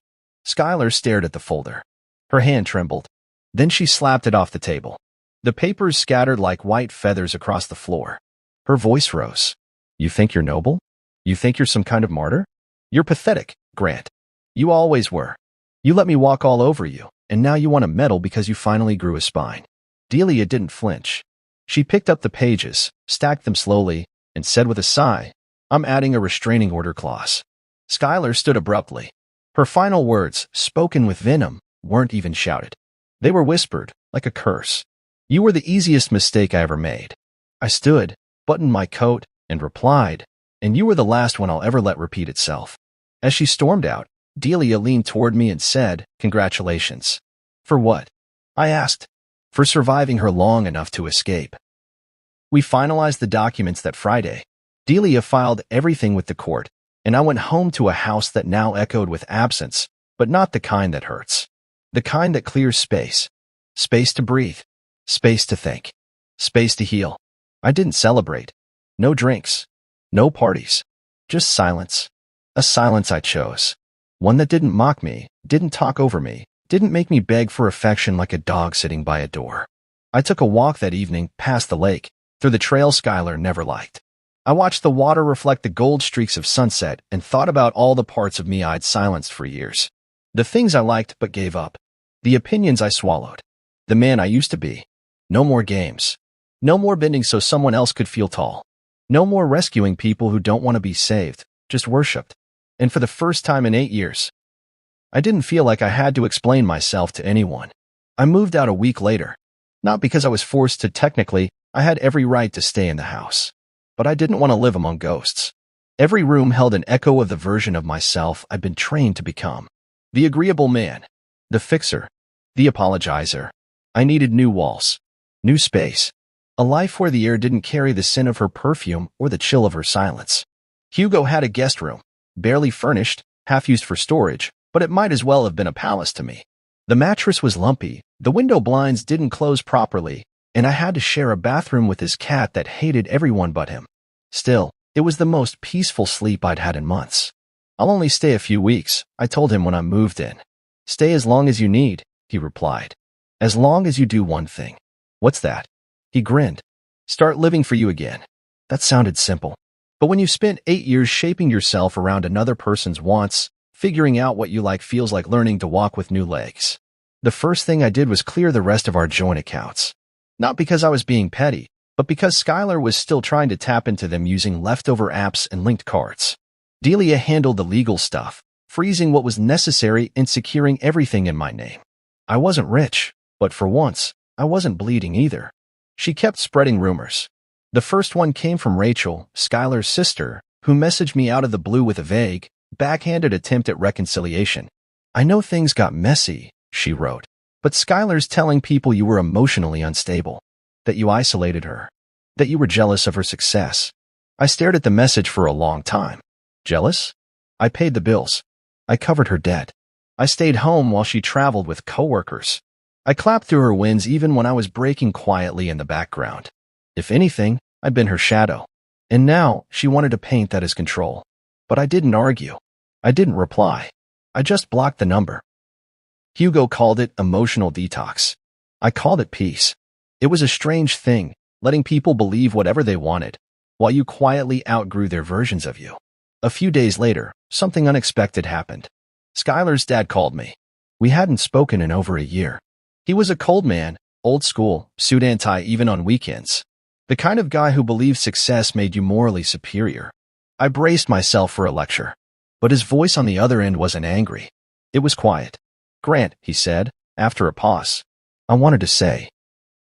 Skylar stared at the folder. Her hand trembled. Then she slapped it off the table. The papers scattered like white feathers across the floor. Her voice rose. "You think you're noble? You think you're some kind of martyr? You're pathetic, Grant. You always were. You let me walk all over you, and now you want to meddle because you finally grew a spine." Delia didn't flinch. She picked up the pages, stacked them slowly, and said with a sigh, "I'm adding a restraining order clause." Skylar stood abruptly. Her final words, spoken with venom, weren't even shouted. They were whispered, like a curse. "You were the easiest mistake I ever made." I stood, buttoned my coat, and replied, "And you were the last one I'll ever let repeat itself." As she stormed out, Delia leaned toward me and said, "Congratulations." "For what?" I asked. "For surviving her long enough to escape." We finalized the documents that Friday. Delia filed everything with the court, and I went home to a house that now echoed with absence, but not the kind that hurts. The kind that clears space. Space to breathe. Space to think. Space to heal. I didn't celebrate. No drinks. No parties. Just silence. A silence I chose. One that didn't mock me, didn't talk over me, didn't make me beg for affection like a dog sitting by a door. I took a walk that evening past the lake, through the trail Skylar never liked. I watched the water reflect the gold streaks of sunset and thought about all the parts of me I'd silenced for years. The things I liked but gave up. The opinions I swallowed. The man I used to be. No more games. No more bending so someone else could feel tall. No more rescuing people who don't want to be saved, just worshipped. And for the first time in 8 years, I didn't feel like I had to explain myself to anyone. I moved out a week later. Not because I was forced to. Technically, I had every right to stay in the house. But I didn't want to live among ghosts. Every room held an echo of the version of myself I'd been trained to become. The agreeable man. The fixer. The apologizer. I needed new walls. New space. A life where the air didn't carry the scent of her perfume or the chill of her silence. Hugo had a guest room. Barely furnished, half used for storage, but it might as well have been a palace to me. The mattress was lumpy, the window blinds didn't close properly, and I had to share a bathroom with his cat that hated everyone but him. Still, it was the most peaceful sleep I'd had in months. "I'll only stay a few weeks," I told him when I moved in. Stay as long as you need, he replied. As long as you do one thing. What's that? He grinned. Start living for you again. That sounded simple. But when you spent 8 years shaping yourself around another person's wants, figuring out what you like feels like learning to walk with new legs. The first thing I did was clear the rest of our joint accounts. Not because I was being petty, but because Skylar was still trying to tap into them using leftover apps and linked cards. Delia handled the legal stuff, freezing what was necessary and securing everything in my name. I wasn't rich, but for once, I wasn't bleeding either. She kept spreading rumors. The first one came from Rachel, Skylar's sister, who messaged me out of the blue with a vague, backhanded attempt at reconciliation. I know things got messy, she wrote, but Skylar's telling people you were emotionally unstable, that you isolated her, that you were jealous of her success. I stared at the message for a long time. Jealous? I paid the bills. I covered her debt. I stayed home while she traveled with coworkers. I clapped through her wins even when I was breaking quietly in the background. If anything, I'd been her shadow. And now she wanted to paint that as control. But I didn't argue. I didn't reply. I just blocked the number. Hugo called it emotional detox. I called it peace. It was a strange thing, letting people believe whatever they wanted, while you quietly outgrew their versions of you. A few days later, something unexpected happened. Skylar's dad called me. We hadn't spoken in over a year. He was a cold man, old school, suit anti even on weekends. The kind of guy who believed success made you morally superior. I braced myself for a lecture. But his voice on the other end wasn't angry. It was quiet. Grant, he said, after a pause. I wanted to say,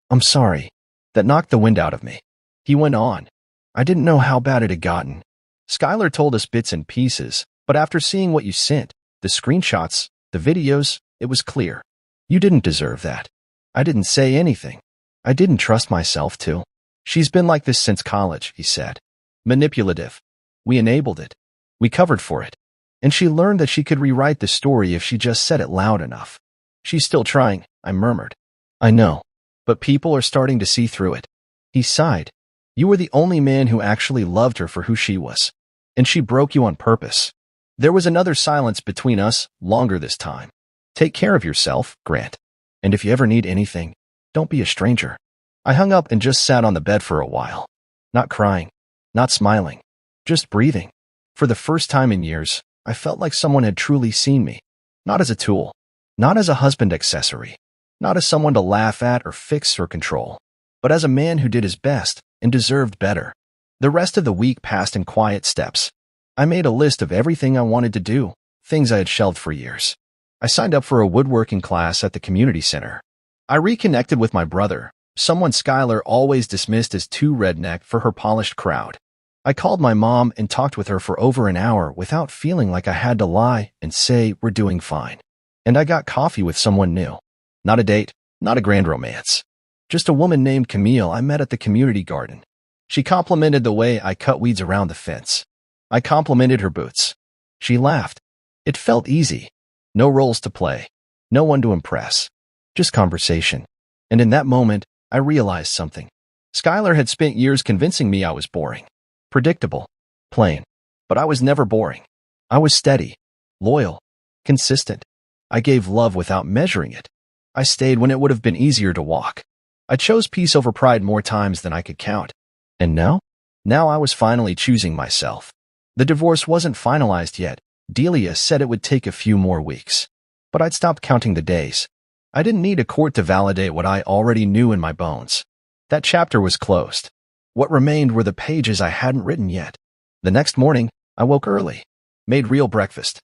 I'm sorry. That knocked the wind out of me. He went on. I didn't know how bad it had gotten. Skylar told us bits and pieces, but after seeing what you sent, the screenshots, the videos, it was clear. You didn't deserve that. I didn't say anything. I didn't trust myself to. She's been like this since college, he said. Manipulative. We enabled it. We covered for it. And she learned that she could rewrite the story if she just said it loud enough. She's still trying, I murmured. I know. But people are starting to see through it. He sighed. You were the only man who actually loved her for who she was. And she broke you on purpose. There was another silence between us, longer this time. Take care of yourself, Grant. And if you ever need anything, don't be a stranger. I hung up and just sat on the bed for a while. Not crying. Not smiling. Just breathing. For the first time in years, I felt like someone had truly seen me. Not as a tool. Not as a husband accessory. Not as someone to laugh at or fix or control. But as a man who did his best and deserved better. The rest of the week passed in quiet steps. I made a list of everything I wanted to do, things I had shelved for years. I signed up for a woodworking class at the community center. I reconnected with my brother, someone Skylar always dismissed as too redneck for her polished crowd. I called my mom and talked with her for over an hour without feeling like I had to lie and say we're doing fine. And I got coffee with someone new. Not a date, not a grand romance. Just a woman named Camille I met at the community garden. She complimented the way I cut weeds around the fence. I complimented her boots. She laughed. It felt easy. No roles to play. No one to impress. Just conversation. And in that moment, I realized something. Skylar had spent years convincing me I was boring. Predictable. Plain. But I was never boring. I was steady. Loyal. Consistent. I gave love without measuring it. I stayed when it would have been easier to walk. I chose peace over pride more times than I could count. And now? Now I was finally choosing myself. The divorce wasn't finalized yet. Delia said it would take a few more weeks. But I'd stopped counting the days. I didn't need a court to validate what I already knew in my bones. That chapter was closed. What remained were the pages I hadn't written yet. The next morning, I woke early. Made real breakfast.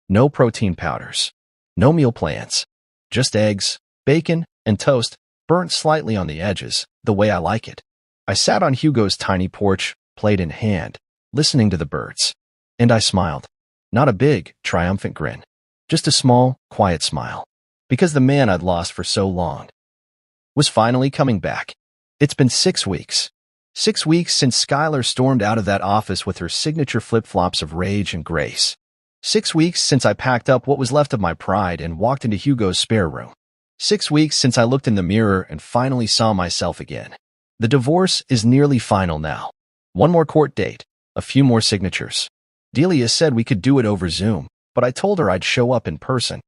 No protein powders. No meal plans. Just eggs, bacon, and toast, burnt slightly on the edges, the way I like it. I sat on Hugo's tiny porch, plate in hand, listening to the birds. And I smiled. Not a big, triumphant grin. Just a small, quiet smile. Because the man I'd lost for so long was finally coming back. It's been 6 weeks. 6 weeks since Skylar stormed out of that office with her signature flip-flops of rage and grace. 6 weeks since I packed up what was left of my pride and walked into Hugo's spare room. 6 weeks since I looked in the mirror and finally saw myself again. The divorce is nearly final now. One more court date. A few more signatures. Delia said we could do it over Zoom, but I told her I'd show up in person.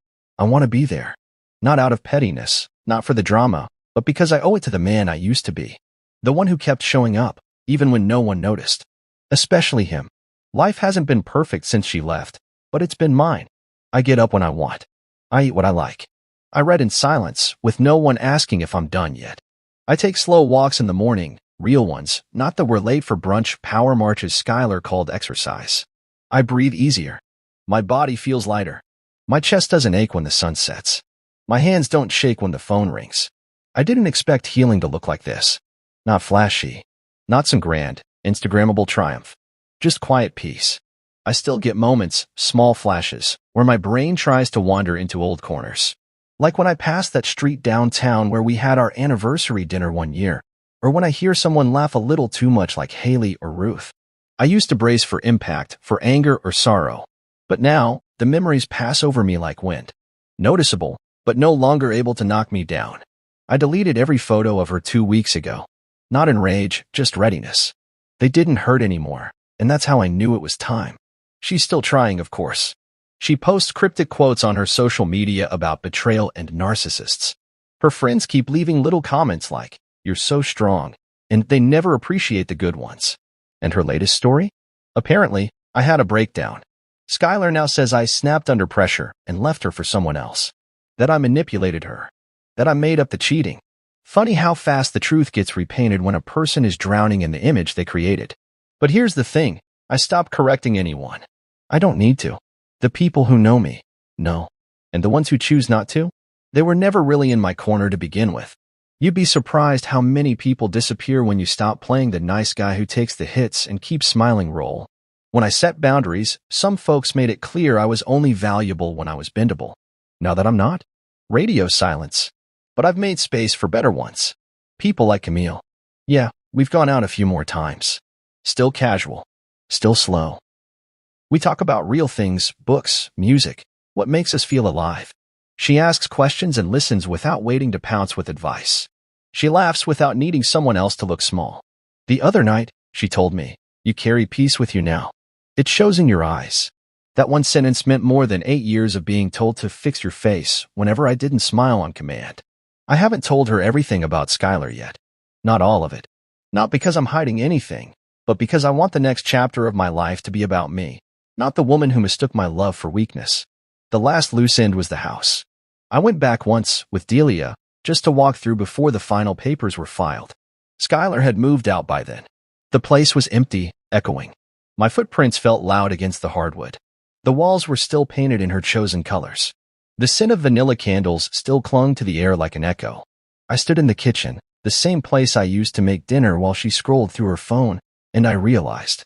I want to be there. Not out of pettiness, not for the drama, but because I owe it to the man I used to be. The one who kept showing up, even when no one noticed. Especially him. Life hasn't been perfect since she left, but it's been mine. I get up when I want. I eat what I like. I read in silence, with no one asking if I'm done yet. I take slow walks in the morning, real ones, not the we're late for brunch power marches Skylar called exercise. I breathe easier. My body feels lighter. My chest doesn't ache when the sun sets. My hands don't shake when the phone rings. I didn't expect healing to look like this. Not flashy. Not some grand, Instagrammable triumph. Just quiet peace. I still get moments, small flashes, where my brain tries to wander into old corners. Like when I pass that street downtown where we had our anniversary dinner one year, or when I hear someone laugh a little too much like Haley or Ruth. I used to brace for impact, for anger or sorrow. But now, the memories pass over me like wind. Noticeable, but no longer able to knock me down. I deleted every photo of her 2 weeks ago. Not in rage, just readiness. They didn't hurt anymore, and that's how I knew it was time. She's still trying, of course. She posts cryptic quotes on her social media about betrayal and narcissists. Her friends keep leaving little comments like, "You're so strong," and they never appreciate the good ones. And her latest story? Apparently, I had a breakdown. Skylar now says I snapped under pressure and left her for someone else. That I manipulated her. That I made up the cheating. Funny how fast the truth gets repainted when a person is drowning in the image they created. But here's the thing, I stopped correcting anyone. I don't need to. The people who know me, know. And the ones who choose not to? They were never really in my corner to begin with. You'd be surprised how many people disappear when you stop playing the nice guy who takes the hits and keeps smiling role. When I set boundaries, some folks made it clear I was only valuable when I was bendable. Now that I'm not, radio silence. But I've made space for better ones. People like Camille. Yeah, we've gone out a few more times. Still casual. Still slow. We talk about real things, books, music, what makes us feel alive. She asks questions and listens without waiting to pounce with advice. She laughs without needing someone else to look small. The other night, she told me, "You carry peace with you now. It shows in your eyes." That one sentence meant more than 8 years of being told to fix your face whenever I didn't smile on command. I haven't told her everything about Skylar yet. Not all of it. Not because I'm hiding anything, but because I want the next chapter of my life to be about me, not the woman who mistook my love for weakness. The last loose end was the house. I went back once, with Delia, just to walk through before the final papers were filed. Skylar had moved out by then. The place was empty, echoing. My footprints felt loud against the hardwood. The walls were still painted in her chosen colors. The scent of vanilla candles still clung to the air like an echo. I stood in the kitchen, the same place I used to make dinner while she scrolled through her phone, and I realized.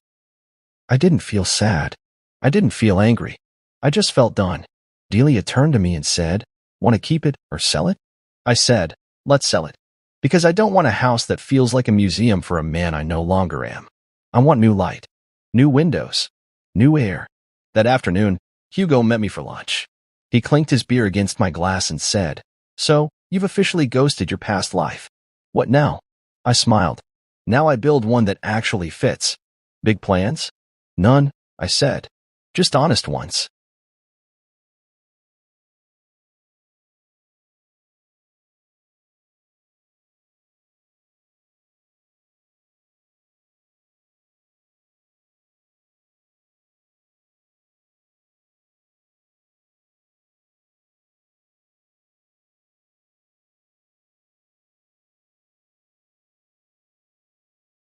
I didn't feel sad. I didn't feel angry. I just felt done. Delia turned to me and said, "Want to keep it or sell it?" I said, "Let's sell it. Because I don't want a house that feels like a museum for a man I no longer am. I want new light, new windows, new air." That afternoon, Hugo met me for lunch. He clinked his beer against my glass and said, "So, you've officially ghosted your past life. What now?" I smiled. "Now I build one that actually fits." "Big plans?" "None," I said. "Just honest ones."